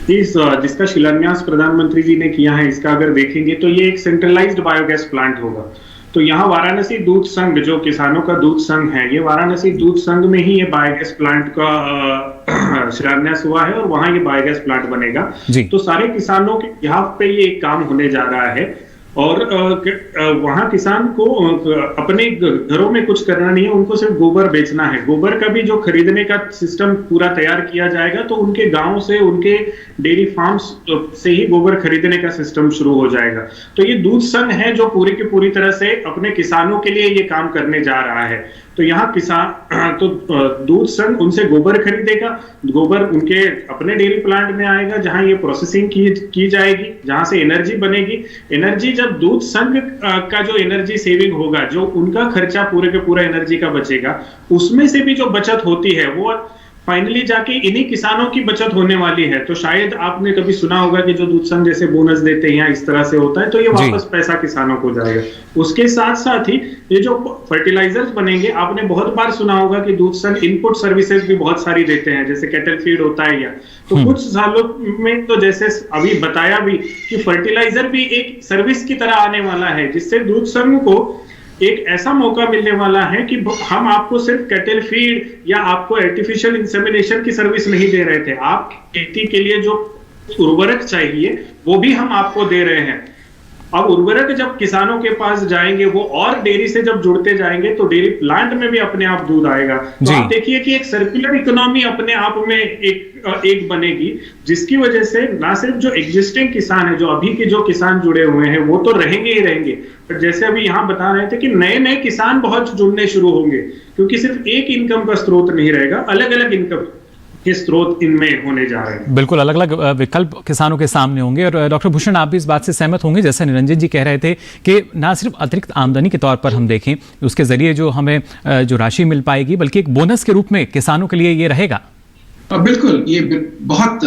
जिसका शिलान्यास प्रधानमंत्री जी ने किया है, इसका अगर देखेंगे तो ये एक सेंट्रलाइज्ड बायोगैस प्लांट होगा। तो यहाँ वाराणसी दूध संघ, जो किसानों का दूध संघ है, ये वाराणसी दूध संघ में ही ये बायोगैस प्लांट का शिलान्यास हुआ है, और वहां ये बायोगैस प्लांट बनेगा। तो सारे किसानों के यहाँ पे ये एक काम होने जा रहा है, और वहां किसान को अपने घरों में कुछ करना नहीं है, उनको सिर्फ गोबर बेचना है। गोबर का भी जो खरीदने का सिस्टम पूरा तैयार किया जाएगा, तो उनके गांव से, उनके डेयरी फार्म्स से ही गोबर खरीदने का सिस्टम शुरू हो जाएगा। तो ये दूध संघ है जो पूरी की पूरी तरह से अपने किसानों के लिए ये काम करने जा रहा है। तो यहाँ किसान तो दूध संघ उनसे गोबर खरीदेगा, गोबर उनके अपने डेयरी प्लांट में आएगा, जहां ये प्रोसेसिंग की जाएगी, जहां से एनर्जी बनेगी। एनर्जी जब दूध संघ का जो एनर्जी सेविंग होगा, जो उनका खर्चा पूरे के पूरा एनर्जी का बचेगा, उसमें से भी जो बचत होती है वो फाइनली जाके इन्हीं किसानों की बचत होने वाली है। तो शायद आपने कभी सुना होगा कि जो दूध संघ जैसे बोनस देते हैं या इस तरह से होता है, तो ये वापस पैसा किसानों को जाएगा। उसके साथ साथ ही ये जो फर्टिलाइजर्स बनेंगे, आपने बहुत बार सुना होगा कि दूध संघ इनपुट सर्विसेज भी बहुत सारी देते हैं, जैसे कैटल फीड होता है, या तो कुछ सालों में तो जैसे अभी बताया भी कि फर्टिलाइजर भी एक सर्विस की तरह आने वाला है, जिससे दूध संघ को एक ऐसा मौका मिलने वाला है कि हम आपको सिर्फ कैटल फीड या आपको आर्टिफिशियल इंसेमिनेशन की सर्विस नहीं दे रहे थे, आप खेती के लिए जो उर्वरक चाहिए वो भी हम आपको दे रहे हैं। अब उर्वरक जब किसानों के पास जाएंगे, वो और डेयरी से जब जुड़ते जाएंगे तो डेयरी प्लांट में भी अपने आप दूध आएगा। तो आप देखिए कि एक सर्कुलर इकोनॉमी अपने आप में एक बनेगी, जिसकी वजह से ना सिर्फ जो एग्जिस्टिंग किसान है, जो अभी के जो किसान जुड़े हुए हैं वो तो रहेंगे ही रहेंगे, पर जैसे अभी यहाँ बता रहे थे कि नए नए किसान बहुत जुड़ने शुरू होंगे, क्योंकि सिर्फ एक इनकम का स्रोत नहीं रहेगा, अलग अलग इनकम के स्रोत इनमें होने जा रहे हैं। बिल्कुल अलग अलग विकल्प किसानों के सामने होंगे। और डॉक्टर भूषण, आप भी इस बात से सहमत होंगे, जैसे निरंजन जी कह रहे थे कि ना सिर्फ अतिरिक्त आमदनी के तौर पर हम देखें, उसके जरिए जो हमें जो राशि मिल पाएगी, बल्कि एक बोनस के रूप में किसानों के लिए ये रहेगा। बिल्कुल, ये बहुत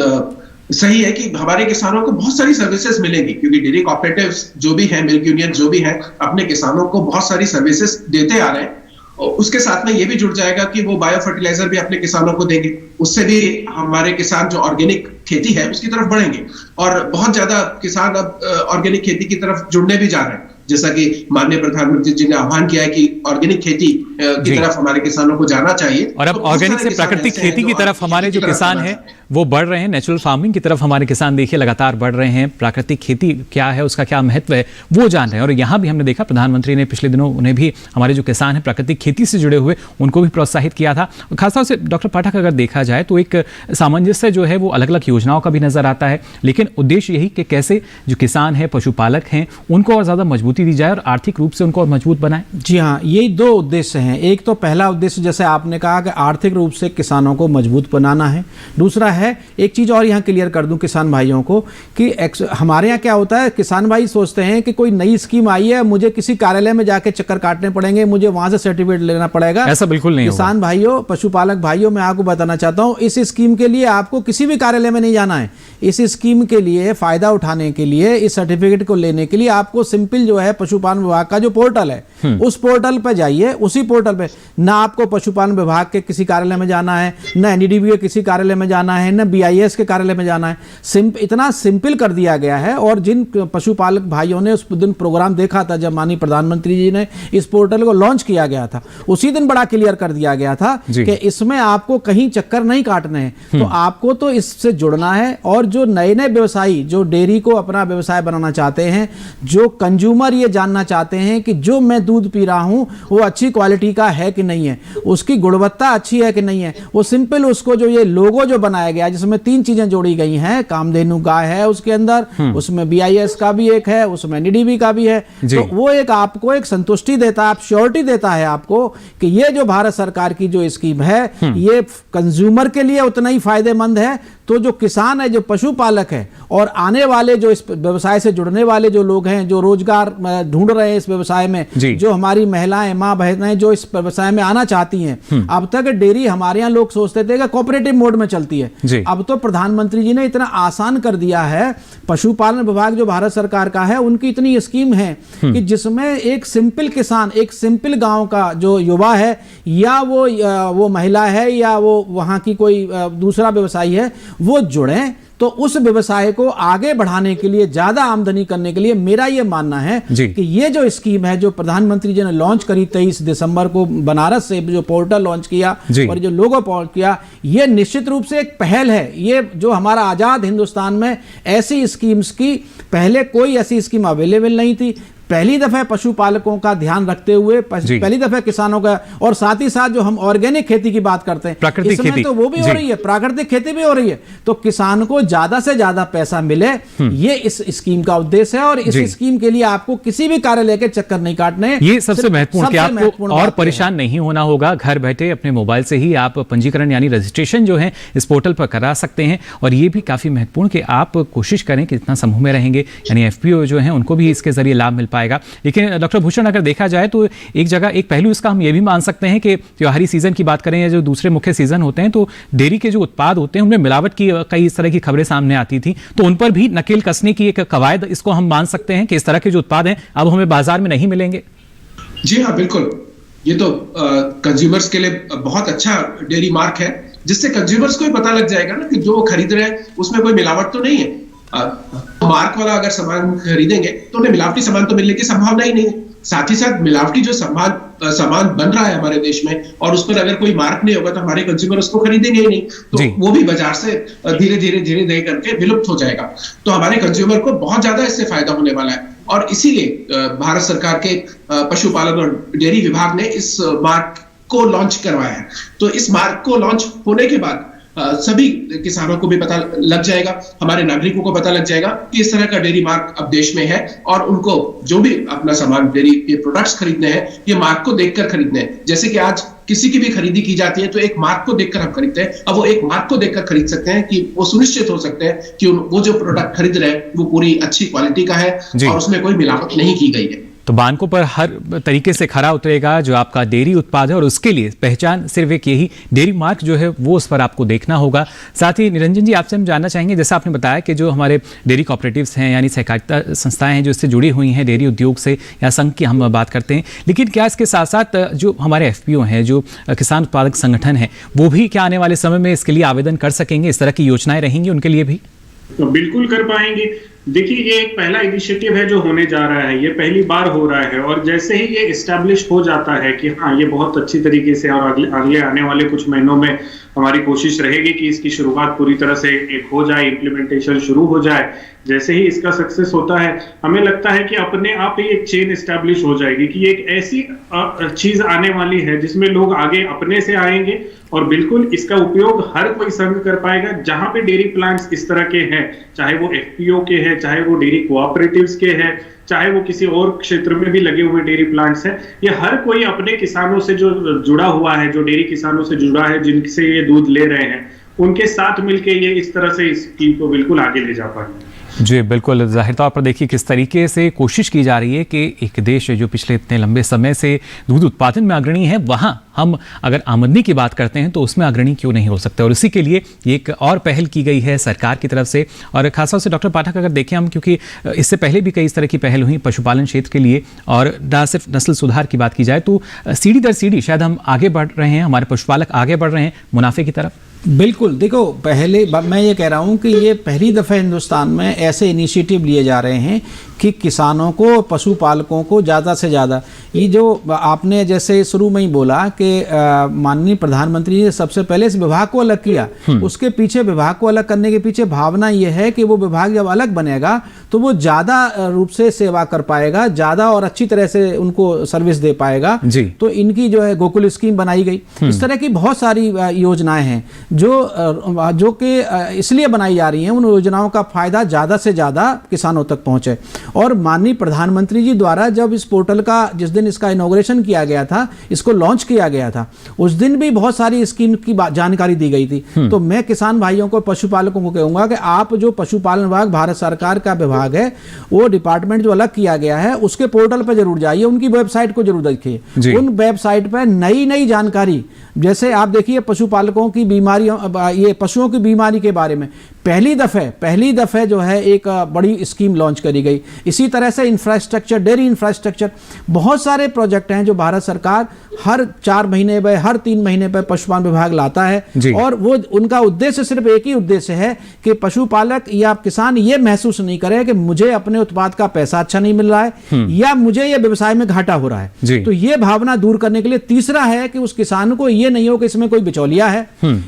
सही है कि हमारे किसानों को बहुत सारी सर्विसेज मिलेंगी, क्योंकि डेयरी कोऑपरेटिव्स जो भी हैं, मिल्क यूनियन जो भी हैं, अपने किसानों को बहुत सारी सर्विसेज देते आ रहे हैं। और उसके साथ में ये भी जुड़ जाएगा कि वो बायो फर्टिलाइजर भी अपने किसानों को देंगे, उससे भी हमारे किसान जो ऑर्गेनिक खेती है उसकी तरफ बढ़ेंगे। और बहुत ज्यादा किसान अब ऑर्गेनिक खेती की तरफ जुड़ने भी जा रहे हैं, जैसा कि माननीय प्रधानमंत्री जी ने आह्वान किया है कि ऑर्गेनिक खेती की तरफ हमारे किसानों को जाना चाहिए। और अब ऑर्गेनिक से प्राकृतिक खेती की तरफ हमारे जो किसान हैं वो बढ़ रहे हैं, नेचुरल फार्मिंग की तरफ हमारे किसान देखिए लगातार बढ़ रहे हैं। प्राकृतिक खेती क्या है, उसका क्या महत्व है, वो जान रहे हैं। और यहाँ भी हमने देखा प्रधानमंत्री ने पिछले दिनों उन्हें भी, हमारे जो किसान हैं प्राकृतिक खेती से जुड़े हुए, उनको भी प्रोत्साहित किया था। खासतौर से डॉक्टर पाठक, अगर देखा जाए तो एक सामंजस्य जो है वो अलग अलग योजनाओं का भी नजर आता है, लेकिन उद्देश्य यही कि कैसे जो किसान हैं, पशुपालक हैं, उनको और ज्यादा मजबूती दी जाए और आर्थिक रूप से उनको और मजबूत बनाए। जी हाँ, ये दो उद्देश्य हैं। एक तो पहला उद्देश्य जैसे आपने कहा कि आर्थिक रूप से किसानों को मजबूत बनाना है। दूसरा है, एक चीज़ और यहाँ क्लियर कर दूं किसान भाइयों को कि हमारे यहाँ क्या होता है, किसान भाई सोचते हैं कि कोई नई स्कीम आई है, मुझे किसी कार्यालय में जाके चक्कर काटने पड़ेंगे, मुझे वहां से सर्टिफिकेट लेना पड़ेगा। ऐसा बिल्कुल नहीं। किसान भाइयों, पशुपालक भाइयों, मैं आपको बताना चाहता हूँ, इस स्कीम के लिए आपको किसी भी कार्यालय में नहीं जाना है। इस स्कीम के लिए फायदा उठाने के लिए, इस सर्टिफिकेट को लेने के लिए आपको सिंपल जो है पशुपालन विभाग का जो पोर्टल है, उस पोर्टल पर जाइए। उसी पोर्टल पे ना आपको पशुपालन विभाग के किसी कार्यालय में जाना है, ना एनडीडीबी के किसी कार्यालय में जाना है, ना बीआईएस के कार्यालय में जाना है। इतना सिंपल कर दिया गया है। और जिन पशुपालक भाइयों ने उस दिन प्रोग्राम देखा था जब माननीय प्रधानमंत्री जी ने इस पोर्टल को लॉन्च किया गया था, उसी दिन बड़ा क्लियर कर दिया गया था कि इसमें आपको कहीं चक्कर नहीं काटने हैं। तो आपको तो इससे जुड़ना है। और जो नए नए व्यवसायी जो डेयरी को अपना व्यवसाय बनाना चाहते हैं, जो कंज्यूमर ये जानना चाहते हैं कि जो मैं दूध पी रहा हूं वो अच्छी क्वालिटी का है कि नहीं है, उसकी गुणवत्ता अच्छी है कि नहीं है, वो सिंपल उसको जो ये लोगो जो बनाया गया है जिसमें 3 चीजें जोड़ी गई हैं, कामधेनु गाय है उसके अंदर, उसमें बीआईएस का भी एक है, उसमें एनडीडीबी का भी है, तो वो एक आपको एक संतुष्टि देता है, आप श्योरिटी देता है आपको कि ये जो भारत सरकार की जो स्कीम है ये कंज्यूमर के लिए उतना ही फायदेमंद है। तो जो किसान है, जो पशुपालक है और आने वाले जो इस व्यवसाय से जुड़ने वाले जो लोग हैं, जो रोजगार ढूंढ रहे हैं इस व्यवसाय में, जो हमारी महिलाएं, माँ बहनें जो इस व्यवसाय में आना चाहती हैं, अब तक डेयरी हमारे यहाँ लोग सोचते थे कि कोऑपरेटिव मोड में चलती है। अब तो प्रधानमंत्री जी ने इतना आसान कर दिया है। पशुपालन विभाग जो भारत सरकार का है, उनकी इतनी स्कीम है कि जिसमें एक सिंपल किसान, एक सिंपल गांव का जो युवा है, या वो महिला है, या वो वहां की कोई दूसरा व्यवसायी है, वो जुड़े। तो उस व्यवसाय को आगे बढ़ाने के लिए, ज्यादा आमदनी करने के लिए मेरा यह मानना है कि ये जो स्कीम है जो प्रधानमंत्री जी ने लॉन्च करी 23 दिसंबर को बनारस से, जो पोर्टल लॉन्च किया और जो लोगो लॉन्च किया, ये निश्चित रूप से एक पहल है। ये जो हमारा आजाद हिंदुस्तान में ऐसी स्कीम्स की पहले कोई ऐसी स्कीम अवेलेबल नहीं थी। पहली दफा पशुपालकों का ध्यान रखते हुए, पहली दफा किसानों का, और साथ ही साथ जो हम ऑर्गेनिक खेती की बात करते हैं, प्राकृतिक खेती तो वो भी हो रही है, प्राकृतिक खेती भी हो रही है। तो किसान को ज्यादा से ज्यादा पैसा मिले, ये इस स्कीम का उद्देश्य है। और इस स्कीम के लिए आपको किसी भी कार्यालय के चक्कर नहीं काटने। ये सबसे महत्वपूर्ण कि आपको और परेशान नहीं होना होगा। घर बैठे अपने मोबाइल से ही आप पंजीकरण यानी रजिस्ट्रेशन जो है इस पोर्टल पर करा सकते हैं। और ये भी काफी महत्वपूर्ण कि आप कोशिश करें कि जितना समूह में रहेंगे, यानी एफपीओ जो है उनको भी इसके जरिए लाभ मिल पाएगा। लेकिन डॉक्टर भूषण, अगर देखा जाए तो एक जगह एक पहलू इसका हम ये भी मान सकते हैं कि त्योहारी सीजन की बात करें या जो दूसरे मुख्य सीजन होते हैं, तो डेयरी के जो उत्पाद होते हैं उनमें मिलावट की कई इस तरह की खबरें सामने आती थी, तो उन पर भी नकेल कसने की एक कवायद इसको हम मान सकते हैं कि इस तरह के जो उत्पाद हैं अब हमें बाजार में नहीं मिलेंगे। जी हाँ, बिल्कुल। ये तो कंज्यूमर्स के लिए बहुत अच्छा डेयरी मार्क है, जिससे कंज्यूमर्स को भी पता लग जाएगा ना कि जो खरीद रहे हैं उसमें कोई मिलावट तो नहीं है। मार्क वाला अगर सामान खरीदेंगे तो उन्हें मिलावटी सामान तो मिलने की संभावना ही नहीं है। साथ ही साथ मिलावटी जो सामान बन रहा है हमारे देश में, और उस पर अगर कोई मार्क नहीं होगा तो हमारे कंज्यूमर उसको खरीदेंगे ही नहीं, तो वो भी बाजार से धीरे धीरे करके विलुप्त हो जाएगा। तो हमारे कंज्यूमर को बहुत ज्यादा इससे फायदा होने वाला है। और इसीलिए भारत सरकार के पशुपालन और डेयरी विभाग ने इस मार्ग को लॉन्च करवाया है। तो इस मार्ग को लॉन्च होने के बाद सभी किसानों को भी पता लग जाएगा, हमारे नागरिकों को पता लग जाएगा कि इस तरह का डेयरी मार्ग अब देश में है, और उनको जो भी अपना सामान डेयरी के प्रोडक्ट्स खरीदने हैं ये मार्ग को देखकर खरीदने हैं। जैसे कि आज किसी की भी खरीदी की जाती है तो एक मार्ग को देखकर हम खरीदते हैं, अब वो एक मार्ग को देखकर खरीद सकते हैं कि वो सुनिश्चित हो सकते हैं कि वो जो प्रोडक्ट खरीद रहे हैं वो पूरी अच्छी क्वालिटी का है और उसमें कोई मिलावट नहीं की गई है। तो बानकों पर हर तरीके से खरा उतरेगा जो आपका डेयरी उत्पाद है, और उसके लिए पहचान सिर्फ एक यही डेयरी मार्क जो है वो उस पर आपको देखना होगा। साथ ही निरंजन जी, आपसे हम जानना चाहेंगे, जैसा आपने बताया कि जो हमारे डेयरी कॉपरेटिव्स हैं यानी सहकारिता संस्थाएं हैं जो इससे जुड़ी हुई हैं डेयरी उद्योग से या संघ की हम बात करते हैं, लेकिन क्या इसके साथ साथ जो हमारे FPO हैं, जो किसान उत्पादक संगठन है, वो भी क्या आने वाले समय में इसके लिए आवेदन कर सकेंगे? इस तरह की योजनाएं रहेंगी उनके लिए भी? तो बिल्कुल कर पाएंगे। देखिए, ये एक पहला इनिशिएटिव है जो होने जा रहा है, ये पहली बार हो रहा है, और जैसे ही ये इस्टेब्लिश हो जाता है कि हाँ ये बहुत अच्छी तरीके से, और अगले आने वाले कुछ महीनों में हमारी कोशिश रहेगी कि इसकी शुरुआत पूरी तरह से एक हो जाए, इम्प्लीमेंटेशन शुरू हो जाए। जैसे ही इसका सक्सेस होता है, हमें लगता है कि अपने आप ही एक चेन इस्टेब्लिश हो जाएगी कि एक ऐसी चीज आने वाली है जिसमें लोग आगे अपने से आएंगे, और बिल्कुल इसका उपयोग हर कोई संघ कर पाएगा। जहां पे डेयरी प्लांट्स इस तरह के हैं, चाहे वो FPO के हैं, चाहे वो डेयरी कोऑपरेटिव्स के हैं, चाहे वो किसी और क्षेत्र में भी लगे हुए डेयरी प्लांट्स हैं, ये हर कोई अपने किसानों से जो जुड़ा हुआ है, जो डेयरी किसानों से जुड़ा है, जिनसे ये दूध ले रहे हैं, उनके साथ मिलके ये इस तरह से इस स्कीम को बिल्कुल आगे ले जा पाएंगे। जी बिल्कुल, जाहिर तौर पर देखिए किस तरीके से कोशिश की जा रही है कि एक देश जो पिछले इतने लंबे समय से दूध उत्पादन में अग्रणी है, वहाँ हम अगर आमदनी की बात करते हैं तो उसमें अग्रणी क्यों नहीं हो सकते, और इसी के लिए एक और पहल की गई है सरकार की तरफ से। और खासतौर से डॉक्टर पाठक, अगर देखें हम, क्योंकि इससे पहले भी कई इस तरह की पहल हुई पशुपालन क्षेत्र के लिए, और ना सिर्फ नस्ल सुधार की बात की जाए तो सीढ़ी दर सीढ़ी शायद हम आगे बढ़ रहे हैं, हमारे पशुपालक आगे बढ़ रहे हैं मुनाफे की तरफ। बिल्कुल, देखो पहले मैं ये कह रहा हूँ कि ये पहली दफ़ा हिंदुस्तान में ऐसे इनिशिएटिव लिए जा रहे हैं कि किसानों को, पशुपालकों को ज़्यादा से ज़्यादा, ये जो आपने जैसे शुरू में ही बोला कि माननीय प्रधानमंत्री ने सबसे पहले इस विभाग को अलग किया, उसके पीछे विभाग को अलग करने के पीछे भावना ये है कि वो विभाग जब अलग बनेगा तो वो ज़्यादा रूप से सेवा कर पाएगा, ज़्यादा और अच्छी तरह से उनको सर्विस दे पाएगा। तो इनकी जो है गोकुल स्कीम बनाई गई, इस तरह की बहुत सारी योजनाएं हैं जो कि इसलिए बनाई जा रही हैं, उन योजनाओं का फायदा ज़्यादा से ज़्यादा किसानों तक पहुँचे। और माननीय प्रधानमंत्री जी द्वारा जब इस पोर्टल का, जिस दिन इसका इनॉग्रेशन किया गया था, इसको लॉन्च किया गया था, उस दिन भी बहुत सारी स्कीम की जानकारी दी गई थी। तो मैं किसान भाइयों को, पशुपालकों को कहूँगा कि आप जो पशुपालन विभाग, भारत सरकार का विभाग है, वो डिपार्टमेंट जो अलग किया गया है, उसके पोर्टल पर जरूर जाइए, उनकी वेबसाइट को जरूर देखिए। उन वेबसाइट पर नई नई जानकारी, जैसे आप देखिए पशुपालकों की बीमारियों, ये पशुओं की बीमारी के बारे में पहली दफे जो है एक बड़ी स्कीम लॉन्च करी गई। इसी तरह से इंफ्रास्ट्रक्चर, डेयरी इंफ्रास्ट्रक्चर, बहुत सारे प्रोजेक्ट हैं जो भारत सरकार हर 4 महीने पर, हर 3 महीने पर पशुपालन विभाग लाता है, और वो उनका उद्देश्य सिर्फ एक ही उद्देश्य है कि पशुपालक या किसान ये महसूस नहीं करे कि मुझे अपने उत्पाद का पैसा अच्छा नहीं मिल रहा है या मुझे ये व्यवसाय में घाटा हो रहा है। तो ये भावना दूर करने के लिए तीसरा है कि उस किसान को ये नहीं हो कि इसमें कोई बिचौलिया है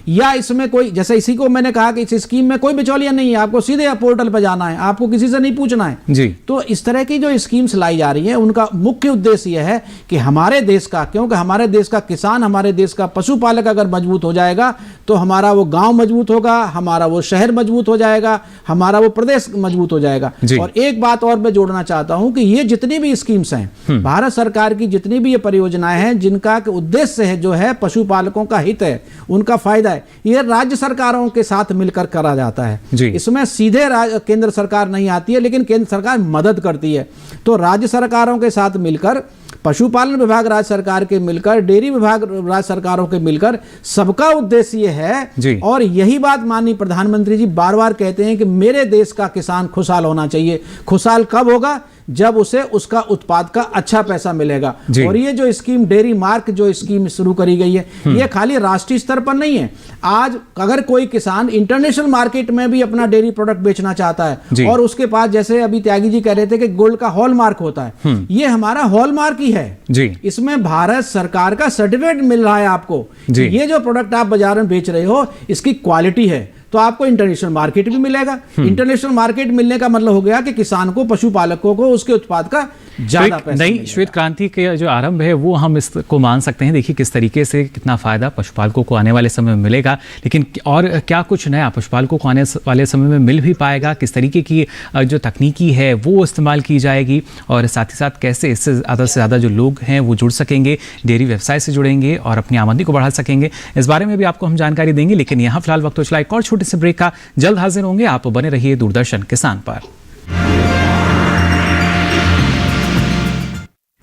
या इसमें कोई, जैसे इसी को मैंने कहा कि इस स्कीम में कोई बिचौलिया नहीं है, आपको सीधे पोर्टल पर जाना है, आपको किसी से नहीं पूछना है। तो इस तरह की जो स्कीम्स लाई जा रही है, उनका मुख्य उद्देश्य यह है कि हमारे देश का, क्योंकि हमारे देश का किसान, हमारे देश का पशुपालक अगर मजबूत हो जाएगा तो हमारा वो गांव मजबूत होगा, हमारा वो शहर मजबूत हो जाएगा, हमारा वो प्रदेश मजबूत हो जाएगा। और एक बात और मैं जोड़ना चाहता हूं कि ये जितनी भी स्कीम्स हैं, भारत सरकार की जितनी भी ये परियोजनाएं हैं जिनका उद्देश्य है, जो है पशुपालकों का हित है, उनका फायदा है, ये राज्य सरकारों के साथ मिलकर करा जाता है। इसमें सीधे केंद्र सरकार नहीं आती है, लेकिन केंद्र सरकार मदद करती है। तो राज्य सरकारों के साथ मिलकर, पशुपालन विभाग राज्य सरकार के मिलकर, डेयरी विभाग राज्य सरकारों के मिलकर, सबका उद्देश्य ये है। और यही बात माननीय प्रधानमंत्री जी बार बार कहते हैं कि मेरे देश का किसान खुशहाल होना चाहिए। खुशहाल कब होगा? जब उसे उसका उत्पाद का अच्छा पैसा मिलेगा। और ये जो स्कीम डेयरी मार्क जो स्कीम शुरू करी गई है, ये खाली राष्ट्रीय स्तर पर नहीं है। आज अगर कोई किसान इंटरनेशनल मार्केट में भी अपना डेयरी प्रोडक्ट बेचना चाहता है और उसके पास, जैसे अभी त्यागी जी कह रहे थे कि गोल्ड का हॉलमार्क होता है, ये हमारा हॉलमार्क ही है। इसमें भारत सरकार का सर्टिफिकेट मिल रहा है आपको, ये जो प्रोडक्ट आप बाजार में बेच रहे हो इसकी क्वालिटी है। तो आपको इंटरनेशनल मार्केट भी मिलेगा। इंटरनेशनल मार्केट मिलने का मतलब हो गया कि किसान को, पशुपालकों को उसके उत्पाद का ज्यादा पैसा नई मिलेगा। श्वेत क्रांति के जो आरंभ है वो हम इसको मान सकते हैं। देखिए किस तरीके से कितना फायदा पशुपालकों को आने वाले समय में मिलेगा, लेकिन और क्या कुछ नया पशुपालकों को आने वाले समय में मिल भी पाएगा, किस तरीके की जो तकनीकी है वो इस्तेमाल की जाएगी, और साथ ही साथ कैसे इससे ज़्यादा जो लोग हैं वो जुड़ सकेंगे, डेयरी व्यवसाय से जुड़ेंगे और अपनी आमदनी को बढ़ा सकेंगे। इस बारे में भी आपको हम जानकारी देंगे, लेकिन यहाँ फिलहाल वक्त हो चला एक और छोटे से ब्रेक का। जल्द हाजिर होंगे, आप बने रहिए दूरदर्शन किसान पर।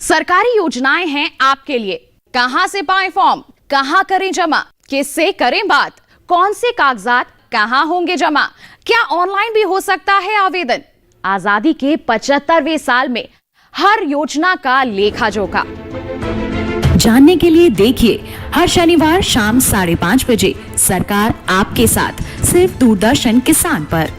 सरकारी योजनाएं हैं आपके लिए। कहां से पाएं फॉर्म, कहां करें जमा, किससे करें बात, कौन से कागजात कहां होंगे जमा, क्या ऑनलाइन भी हो सकता है आवेदन। आजादी के 75वें साल में हर योजना का लेखा जोखा जानने के लिए देखिए हर शनिवार शाम 5:30 बजे सरकार आपके साथ, सिर्फ दूरदर्शन किसान पर।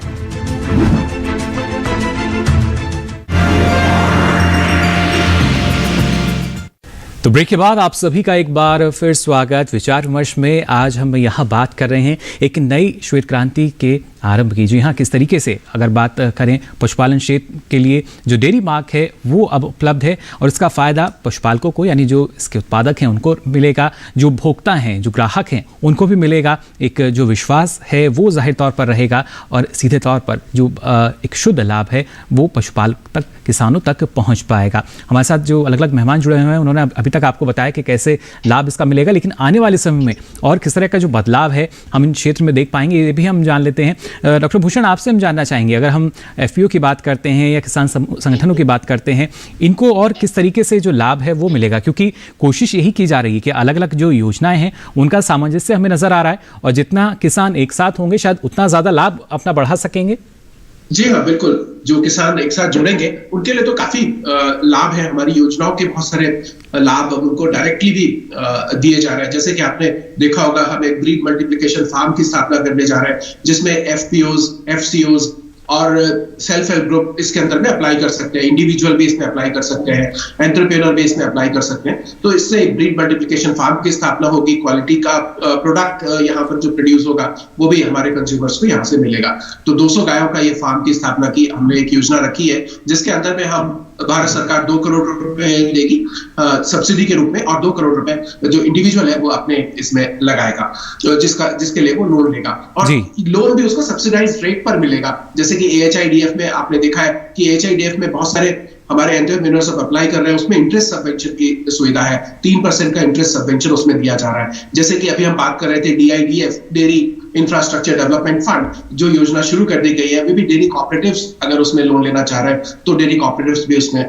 तो ब्रेक के बाद आप सभी का एक बार फिर स्वागत विचार विमर्श में। आज हम यहाँ बात कर रहे हैं एक नई श्वेत क्रांति के आरंभ की। जी हाँ, किस तरीके से अगर बात करें पशुपालन क्षेत्र के लिए जो डेयरी मार्क है वो अब उपलब्ध है, और इसका फ़ायदा पशुपालकों को यानी जो इसके उत्पादक हैं उनको मिलेगा, जो भोक्ता हैं, जो ग्राहक हैं उनको भी मिलेगा। एक जो विश्वास है वो जाहिर तौर पर रहेगा, और सीधे तौर पर जो एक शुद्ध लाभ है वो पशुपालक तक, किसानों तक पहुँच पाएगा। हमारे साथ जो अलग अलग मेहमान जुड़े हुए हैं उन्होंने अभी तक आपको बताया कि कैसे लाभ इसका मिलेगा, लेकिन आने वाले समय में और किस तरह का जो बदलाव है हम इन क्षेत्र में देख पाएंगे, ये भी हम जान लेते हैं। डॉक्टर भूषण, आपसे हम जानना चाहेंगे, अगर हम एफपीओ की बात करते हैं या किसान संगठनों की बात करते हैं, इनको और किस तरीके से जो लाभ है वो मिलेगा, क्योंकि कोशिश यही की जा रही है कि अलग अलग जो योजनाएं हैं उनका सामंजस्य हमें नजर आ रहा है, और जितना किसान एक साथ होंगे शायद उतना ज्यादा लाभ अपना बढ़ा सकेंगे। जी हाँ, बिल्कुल। जो किसान एक साथ जुड़ेंगे उनके लिए तो काफी लाभ है। हमारी योजनाओं के बहुत सारे लाभ उनको डायरेक्टली भी दिए जा रहे हैं। जैसे कि आपने देखा होगा, हम एक ब्रीड मल्टीप्लिकेशन फार्म की स्थापना करने जा रहे हैं, जिसमें एफपीओज, एफसीओज और सेल्फ हेल्प ग्रुप इसके अंदर में अप्लाई कर सकते हैं, इंडिविजुअल भी इसमें अप्लाई कर सकते हैं, एंटरप्रेन्योर भी इसमें अप्लाई कर सकते हैं। तो इससे ब्रीड मल्टीप्लिकेशन फार्म की स्थापना होगी, क्वालिटी का प्रोडक्ट यहाँ पर जो प्रोड्यूस होगा वो भी हमारे कंज्यूमर्स को यहाँ से मिलेगा। तो 200 गायों का ये फार्म की स्थापना की हमने एक योजना रखी है, जिसके अंदर में हम भारत सरकार 2 करोड़ रुपए देगी सब्सिडी के रूप में, और 2 करोड़ रुपए जो इंडिविजुअल है वो अपने इसमें लगाएगा, जिसके लिए वो लोन लेगा, और लोन भी उसको सब्सिडाइज रेट पर मिलेगा। जैसे कि AHIDF में आपने देखा है कि AHIDF में बहुत सारे हमारे एंटरप्रेन्योर्स सब अप्लाई कर रहे हैं, उसमें इंटरेस्ट सबवेंशन की सुविधा है, 3% का इंटरेस्ट सबवेंशन उसमें दिया जा रहा है। जैसे कि अभी हम बात कर रहे थे DIDF, dairy infrastructure development fund, जो योजना शुरू कर दी गई है, अभी भी डेयरी कोऑपरेटिव्स अगर उसमें लोन लेना चाह रहे हैं तो डेयरी कोऑपरेटिव्स भी उसमें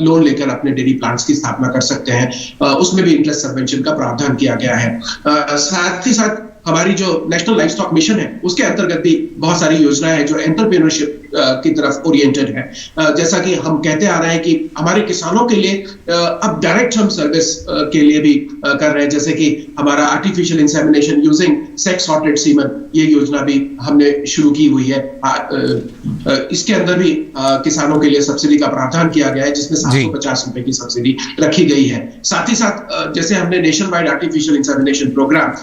लोन लेकर अपने डेयरी प्लांट्स की स्थापना कर सकते हैं। उसमें भी इंटरेस्ट सबवेंशन का प्रावधान किया गया है। साथ ही साथ हमारी जो नेशनल लाइफ स्टॉक मिशन है उसके अंतर्गत भी बहुत सारी योजनाएं हैं जो एंटरप्रेन्योरशिप की तरफ ओरिएंटेड है। जैसा कि हम कहते आ रहे हैं कि हमारे किसानों के लिए अब डायरेक्ट हम सर्विस के लिए भी कर रहे हैं, जैसे कि हमारा artificial insemination using sex sorted semen, ये योजना भी हमने शुरू की हुई है। इसके अंदर भी किसानों के लिए सब्सिडी का प्रावधान किया गया है, जिसमें 750 रुपए की सब्सिडी रखी गई है। साथ ही साथ जैसे हमने nationwide artificial insemination programme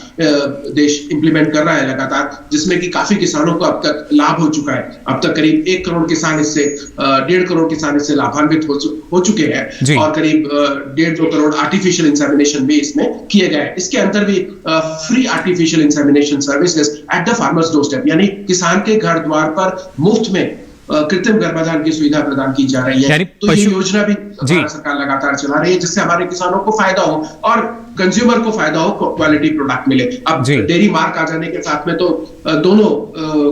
देश इंप्लीमेंट कर रहा है लगातार, जिसमें कि काफी किसानों को अब तक लाभ हो चुका है। अब तक करीब 1 करोड़ किसान इससे 1.5 करोड़ किसान इससे लाभान्वित हो चुके हैं, और करीब 1.5-2 करोड़ आर्टिफिशियल इंसेमिनेशन भी इसमें किए गए हैं। इसके अंदर भी free artificial insemination services at the farmers doorstep, यानी किसान के घर द्वार पर मुफ्त में कृत्रिम गर्भाधान की सुविधा प्रदान की जा रही है। तो ये योजना भी भारत सरकार लगातार चला रही है, जिससे हमारे किसानों को फायदा हो और कंज्यूमर को फायदा हो, क्वालिटी प्रोडक्ट मिले। अब डेयरी मार्क आ जाने के साथ में तो दोनों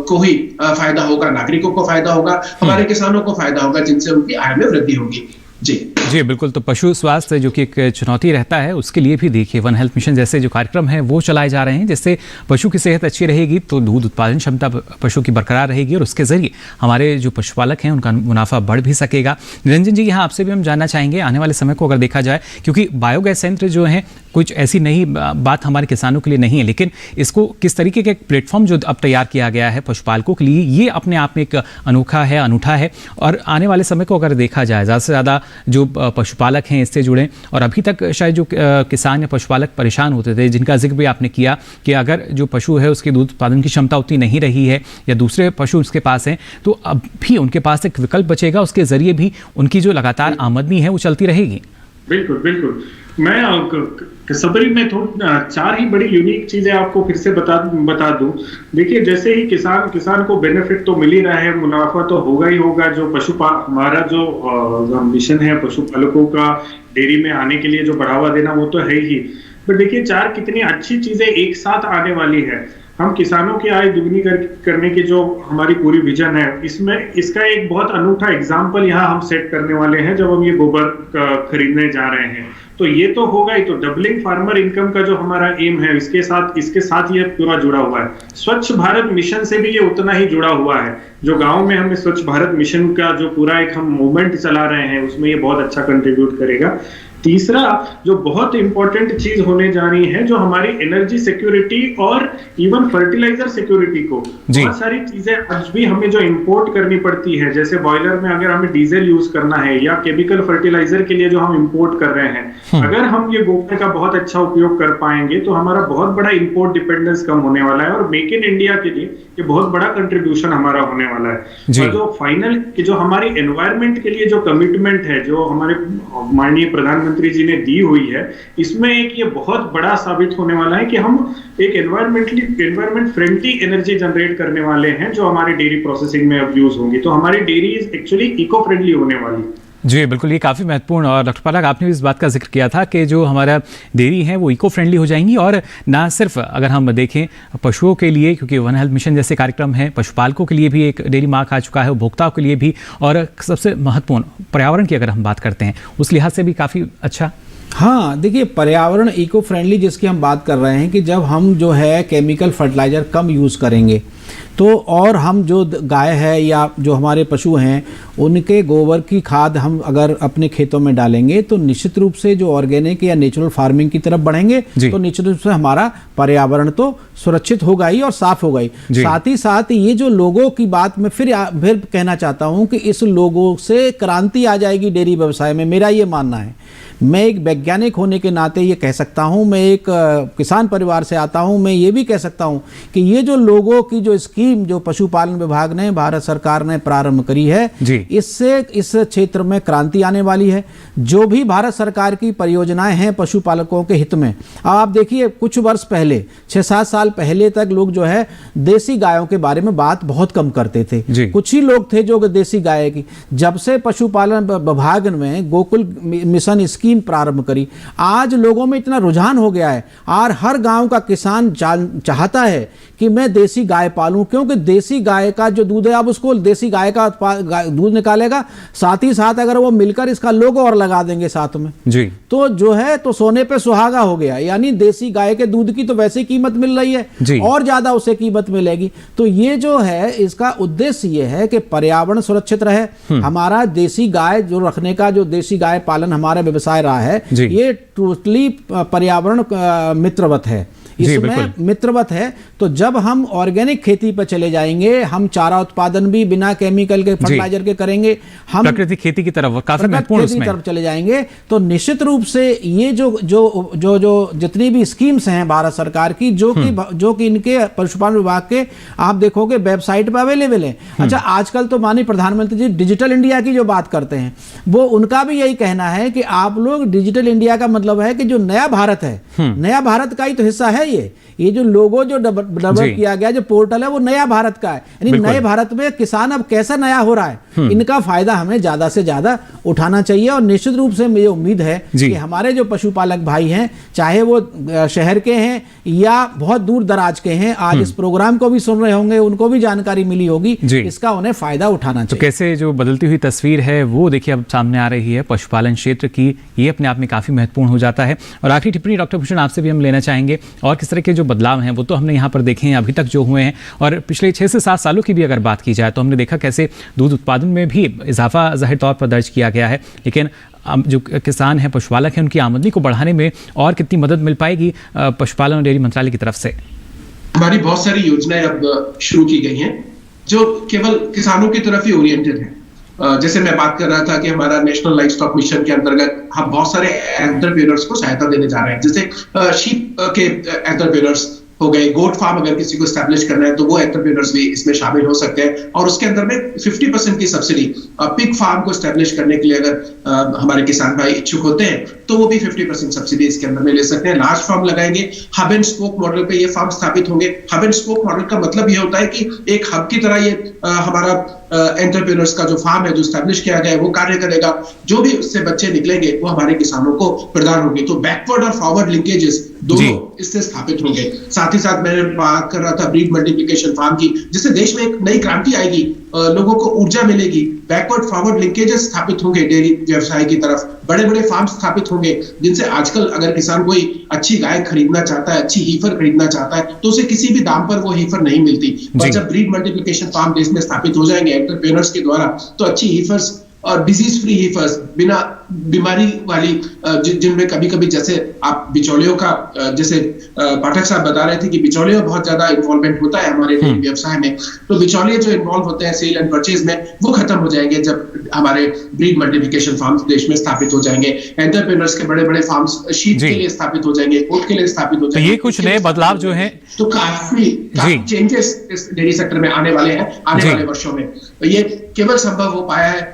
को ही फायदा होगा, नागरिकों को फायदा होगा, हमारे किसानों को फायदा होगा, जिनसे उनकी आय में वृद्धि होगी। जी बिल्कुल। तो पशु स्वास्थ्य जो कि एक चुनौती रहता है, उसके लिए भी देखिए वन हेल्थ मिशन जैसे जो कार्यक्रम है वो चलाए जा रहे हैं, जिससे पशु की सेहत अच्छी रहेगी तो दूध उत्पादन क्षमता पशु की बरकरार रहेगी, और उसके जरिए हमारे जो पशुपालक हैं उनका मुनाफा बढ़ भी सकेगा। निरंजन जी, यहाँ आपसे भी हम जानना चाहेंगे, आने वाले समय को अगर देखा जाए, क्योंकि बायोगैस संयंत्र जो है कुछ ऐसी नई बात हमारे किसानों के लिए नहीं है, लेकिन इसको किस तरीके का एक प्लेटफॉर्म जो अब तैयार किया गया है पशुपालकों के लिए, ये अपने आप में एक अनोखा है, अनूठा है। और आने वाले समय को अगर देखा जाए, ज़्यादा से ज़्यादा जो पशुपालक हैं इससे जुड़ें। और अभी तक शायद जो किसान या पशुपालक परेशान होते थे, जिनका जिक्र भी आपने किया कि अगर जो पशु है उसके दूध उत्पादन की क्षमता उतनी नहीं रही है या दूसरे पशु उसके पास हैं, तो अब भी उनके पास एक विकल्प बचेगा, उसके जरिए भी उनकी जो लगातार आमदनी है वो चलती रहेगी। बिल्कुल बिल्कुल। मैं सबरी में चार ही बड़ी यूनिक चीजें आपको फिर से बता दूं। देखिए, जैसे ही किसान को बेनिफिट तो मिल ही रहा है, मुनाफा तो होगा ही होगा। जो हमारा जो मिशन है पशुपालकों का डेयरी में आने के लिए जो बढ़ावा देना, वो तो है ही। पर देखिए, चार कितनी अच्छी चीजें एक साथ आने वाली है। हम किसानों की आय दुगनी करने की जो हमारी पूरी विजन है, इसमें इसका एक बहुत अनूठा एग्जाम्पल यहाँ हम सेट करने वाले हैं जब हम ये गोबर खरीदने जा रहे हैं। तो ये तो होगा ही, तो डबलिंग फार्मर इनकम का जो हमारा एम है, इसके साथ ये पूरा जुड़ा हुआ है। स्वच्छ भारत मिशन से भी ये उतना ही जुड़ा हुआ है। जो गांव में हमें स्वच्छ भारत मिशन का जो पूरा एक हम मूवमेंट चला रहे हैं, उसमें ये बहुत अच्छा कंट्रीब्यूट करेगा। तीसरा जो बहुत इंपॉर्टेंट चीज होने जा रही है, जो हमारी एनर्जी सिक्योरिटी और इवन फर्टिलाइजर सिक्योरिटी को, बहुत सारी चीजें आज भी हमें जो इंपोर्ट करनी पड़ती है, जैसे बॉयलर में अगर हमें डीजल यूज करना है या केमिकल फर्टिलाइजर के लिए जो हम इंपोर्ट कर रहे हैं, अगर हम ये गोबर का बहुत अच्छा उपयोग कर पाएंगे तो हमारा बहुत बड़ा इंपोर्ट डिपेंडेंस कम होने वाला है और मेक इन इंडिया के लिए ये बहुत बड़ा कंट्रीब्यूशन हमारा होने वाला है। और जो फाइनल जो हमारी एनवायरमेंट के लिए जो कमिटमेंट है, जो हमारे माननीय प्रधानमंत्री जी ने दी हुई है, इसमें एक ये बहुत बड़ा साबित होने वाला है कि हम एक एनवायरमेंट फ्रेंडली एनर्जी जनरेट करने वाले हैं, जो हमारी डेयरी प्रोसेसिंग में अब यूज होंगी। तो हमारी dairy is actually eco friendly होने वाली। जी बिल्कुल, ये काफ़ी महत्वपूर्ण। और डॉक्टर पालक, आपने भी इस बात का जिक्र किया था कि जो हमारा डेयरी है वो इको फ्रेंडली हो जाएंगी। और ना सिर्फ अगर हम देखें पशुओं के लिए, क्योंकि वन हेल्थ मिशन जैसे कार्यक्रम है, पशुपालकों के लिए भी एक डेयरी मार्क आ चुका है, उपभोक्ताओं के लिए भी, और सबसे महत्वपूर्ण पर्यावरण की अगर हम बात करते हैं उस लिहाज से भी काफ़ी अच्छा। हाँ, देखिए, पर्यावरण इको फ्रेंडली जिसकी हम बात कर रहे हैं कि जब हम जो है केमिकल फर्टिलाइज़र कम यूज़ करेंगे तो, और हम जो गाय है या जो हमारे पशु हैं उनके गोबर की खाद हम अगर अपने खेतों में डालेंगे तो निश्चित रूप से जो ऑर्गेनिक या नेचुरल फार्मिंग की तरफ बढ़ेंगे तो निश्चित रूप से हमारा पर्यावरण तो सुरक्षित होगा ही और साफ होगा ही। साथ ही साथ ये जो लोगों की बात मैं फिर कहना चाहता हूँ कि इस लोगों से क्रांति आ जाएगी डेयरी व्यवसाय में, मेरा ये मानना है। मैं एक वैज्ञानिक होने के नाते ये कह सकता हूँ, मैं एक किसान परिवार से आता हूँ, मैं ये भी कह सकता हूँ कि ये जो लोगों की जो स्कीम जो पशुपालन विभाग ने, भारत सरकार ने प्रारंभ करी है, इससे इस क्षेत्र में क्रांति आने वाली है। जो भी भारत सरकार की परियोजनाएं हैं पशुपालकों के हित में, आप देखिए कुछ वर्ष पहले 6-7 साल पहले तक लोग जो है देसी गायों के बारे में बात बहुत कम करते थे। कुछ ही लोग थे जो देसी गाय की, जब से पशुपालन विभाग में गोकुल मिशन स्कीम प्रारंभ करी, आज लोगों में इतना रुझान हो गया है और हर गांव का किसान चाहता है कि मैं देसी गाय पालूं, क्योंकि देसी गाय का जो दूध है, अब उसको देसी गाय का दूध निकालेगा, साथ ही साथ अगर वो मिलकर इसका लोगो और लगा देंगे साथ में तो जो है तो सोने पे सुहागा हो गया। यानी देसी गाय के दूध की तो वैसे ही कीमत मिल रही है और ज्यादा उसे कीमत मिलेगी। तो ये जो है इसका उद्देश्य ये है कि पर्यावरण सुरक्षित रहे, हमारा देसी गाय जो रखने का, जो देसी गाय पालन हमारा व्यवसाय रहा है, ये टोटली पर्यावरण मित्रवत है, इसमें मित्रवत है। तो जब हम ऑर्गेनिक खेती पर चले जाएंगे, हम चारा उत्पादन भी बिना केमिकल के फर्टिलाइजर के करेंगे, हम प्राकृतिक खेती की तरफ, काफी महत्वपूर्ण खेती की तरफ चले जाएंगे, तो निश्चित रूप से ये जो जितनी भी स्कीम्स हैं भारत सरकार की, जो कि इनके पशुपालन विभाग के आप देखोगे वेबसाइट पर अवेलेबल है। अच्छा, आजकल तो माननीय प्रधानमंत्री जी डिजिटल इंडिया की जो बात करते हैं, वो उनका भी यही कहना है कि आप लोग डिजिटल इंडिया का मतलब है कि जो नया भारत है, नया भारत का ही तो हिस्सा है ये जो लोगो जो डेवलप किया गया, जो पोर्टल है, वो नया भारत का है। यानी नए भारत में किसान अब कैसा नया हो रहा है, इनका फायदा हमें ज्यादा से ज्यादा उठाना चाहिए। और निश्चित रूप से मुझे उम्मीद है कि हमारे जो पशुपालक भाई हैं, चाहे वो शहर के हैं या बहुत दूर दराज के हैं, आज इस प्रोग्राम को भी सुन रहे होंगे, उनको भी जानकारी मिली होगी, इसका उन्हें फायदा उठाना चाहिए। तो कैसे जो बदलती हुई तस्वीर है वो देखिए अब सामने आ रही है पशुपालन क्षेत्र की, ये अपने आप में काफी महत्वपूर्ण हो जाता है। और आखिरी टिप्पणी डॉक्टर भूषण आपसे भी हम लेना चाहेंगे, और किस तरह के जो बदलाव हैं वो तो हमने यहाँ पर देखे हैं अभी तक जो हुए हैं, और पिछले 6 से 7 सालों की भी अगर बात की जाए तो हमने देखा कैसे दूध उत्पादन में भी इजाफा जाहिर तौर पर दर्ज किया गया है। लेकिन जो किसान हैं, पशुपालक हैं, उनकी आमदनी को बढ़ाने में और कितनी मदद मिल पाएगी पशुपालन और डेयरी मंत्रालय की तरफ से? हमारी बहुत सारी योजनाएं अब शुरू की गई हैं जो केवल किसानों की तरफ ही ओरिएंटेड है। जैसे मैं बात कर रहा था कि हमारा नेशनल लाइफ स्टॉक मिशन के अंतर्गत हम बहुत सारे एंटरप्रेन्योर्स को सहायता देने जा रहे हैं, जैसे शीप के एंटरप्रेन्योर्स हो गए, गोट फार्म अगर किसी को स्टैब्लिश करना है तो वो एंटरप्रेन्योर्स भी इसमें शामिल हो सकते हैं। और उसके अंदर में 50% की सब्सिडी पिग फार्म को स्टैब्लिश करने के लिए अगर हमारे किसान भाई इच्छुक होते हैं तो वो भी 50% सब्सिडी इसके अंदर में ले सकते हैं। लार्ज फार्म लगाएंगे, हब एंड स्पोक मॉडल पे ये फार्म स्थापित होंगे। हब एंड स्पोक मॉडल का मतलब ये होता है कि एक हब की तरह ये हमारा एंटरप्रेन्योर्स का जो फार्म है जो स्टैब्लिश किया गया है वो कार्य करेगा। जो भी उससे बच्चे निकलेंगे वो हमारे किसानों को प्रदान होंगे। तो बैकवर्ड और फॉरवर्ड लिंकेजेस दोनों इससे स्थापित होंगे। साथ ही साथ मैंने बात कर रहा था ब्रीड मल्टीप्लिकेशन फार्म की, जिससे देश में एक नई क्रांति आएगी, लोगों को ऊर्जा मिलेगी। बैकवर्ड फॉरवर्ड लिंकेजेस स्थापित होंगे डेयरी व्यवसाय की तरफ, बड़े बड़े फार्म स्थापित होंगे जिनसे आजकल अगर किसान कोई अच्छी गाय खरीदना चाहता है, अच्छी हीफर खरीदना चाहता है तो उसे किसी भी दाम पर वो हीफर नहीं मिलती। पर जब ब्रीड मल्टीप्लिकेशन फार्म देश में स्थापित हो जाएंगे एंटरप्रेन्योर्स के द्वारा तो अच्छी हीफर्स और डिजीज फ्री हीफर्स, बिना बीमारी वाली, जिनमें कभी कभी जैसे आप बिचौलियों का, जैसे पाठक साहब बता रहे थे कि बिचौलियों बहुत ज्यादा इन्वॉल्वमेंट होता है हमारे व्यवसाय में, तो बिचौलिए जो इन्वॉल्व होते हैं सेल एंड परचेज में वो खत्म हो जाएंगे जब हमारे ब्रीड मल्टीप्लिकेशन फार्म्स देश में स्थापित हो जाएंगे। एंटरप्रेन्योर्स के बड़े बड़े फार्म्स शीप के लिए स्थापित हो जाएंगे, गोट के लिए स्थापित हो जाएंगे। तो ये कुछ नए बदलाव जो हैं तो काफी चेंजेस इस डेयरी सेक्टर में आने वाले हैं आने वाले वर्षों में। ये केवल संभव हो पाया है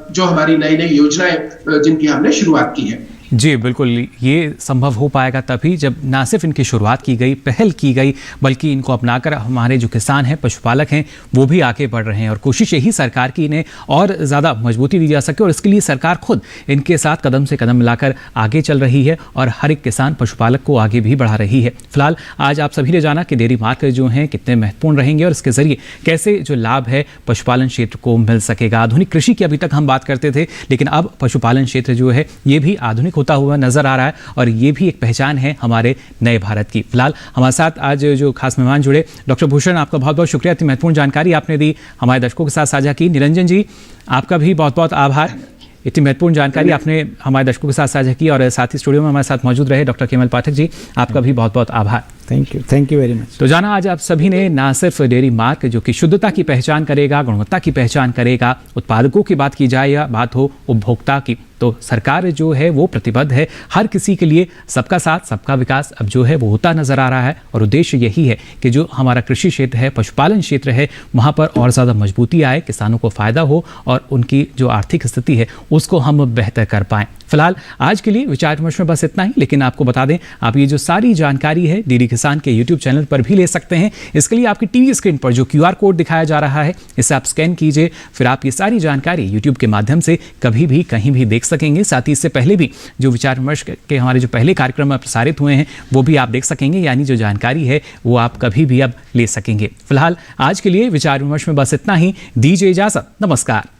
जो हमारी नई नई योजनाएं जिनकी हमने शुरुआत की है। जी बिल्कुल, ये संभव हो पाएगा तभी जब ना सिर्फ इनकी शुरुआत की गई, पहल की गई, बल्कि इनको अपनाकर हमारे जो किसान हैं, पशुपालक हैं, वो भी आगे बढ़ रहे हैं। और कोशिश यही सरकार की इन्हें और ज़्यादा मजबूती दी जा सके, और इसके लिए सरकार खुद इनके साथ कदम से कदम मिलाकर आगे चल रही है और हर एक किसान पशुपालक को आगे भी बढ़ा रही है। फिलहाल आज आप सभी ने जाना कि डेयरी मार्केट जो हैं कितने महत्वपूर्ण रहेंगे और इसके ज़रिए कैसे जो लाभ है पशुपालन क्षेत्र को मिल सकेगा। आधुनिक कृषि की अभी तक हम बात करते थे, लेकिन अब पशुपालन क्षेत्र जो है ये भी आधुनिक होता हुआ नजर आ रहा है और ये भी एक पहचान है हमारे नए भारत की। फिलहाल हमारे साथ आज जो खास मेहमान जुड़े, डॉक्टर भूषण, आपका बहुत बहुत शुक्रिया, इतनी महत्वपूर्ण जानकारी आपने दी, हमारे दर्शकों के साथ साझा की। निरंजन जी, आपका भी बहुत बहुत आभार, इतनी महत्वपूर्ण जानकारी आपने हमारे दर्शकों के साथ साझा की। और साथ ही स्टूडियो में हमारे साथ मौजूद रहे डॉक्टर केमल पाठक जी, आपका भी बहुत बहुत आभार। Thank you very much. तो जाना आज आप सभी ने ना सिर्फ डेयरी मार्क जो कि शुद्धता की पहचान करेगा, गुणवत्ता की पहचान करेगा, उत्पादकों की बात की जाए या बात हो उपभोक्ता की, तो सरकार जो है वो प्रतिबद्ध है हर किसी के लिए। सबका साथ सबका विकास अब जो है वो होता नजर आ रहा है और उद्देश्य यही है कि जो हमारा कृषि क्षेत्र है, पशुपालन क्षेत्र है, वहाँ पर और ज़्यादा मजबूती आए, किसानों को फ़ायदा हो और उनकी जो आर्थिक स्थिति है उसको हम बेहतर कर पाएँ। फिलहाल आज के लिए विचार विमर्श में बस इतना ही, लेकिन आपको बता दें आप ये जो सारी जानकारी है डीडी किसान के यूट्यूब चैनल पर भी ले सकते हैं। इसके लिए आपकी टीवी स्क्रीन पर जो QR कोड दिखाया जा रहा है इसे आप स्कैन कीजिए, फिर आप ये सारी जानकारी यूट्यूब के माध्यम से कभी भी कहीं भी देख सकेंगे। साथ ही इससे पहले भी जो विचार विमर्श के हमारे जो पहले कार्यक्रम प्रसारित हुए हैं वो भी आप देख सकेंगे, यानी जो जानकारी है वो आप कभी भी अब ले सकेंगे। फिलहाल आज के लिए विचार विमर्श में बस इतना ही, दीजिए इजाजत, नमस्कार।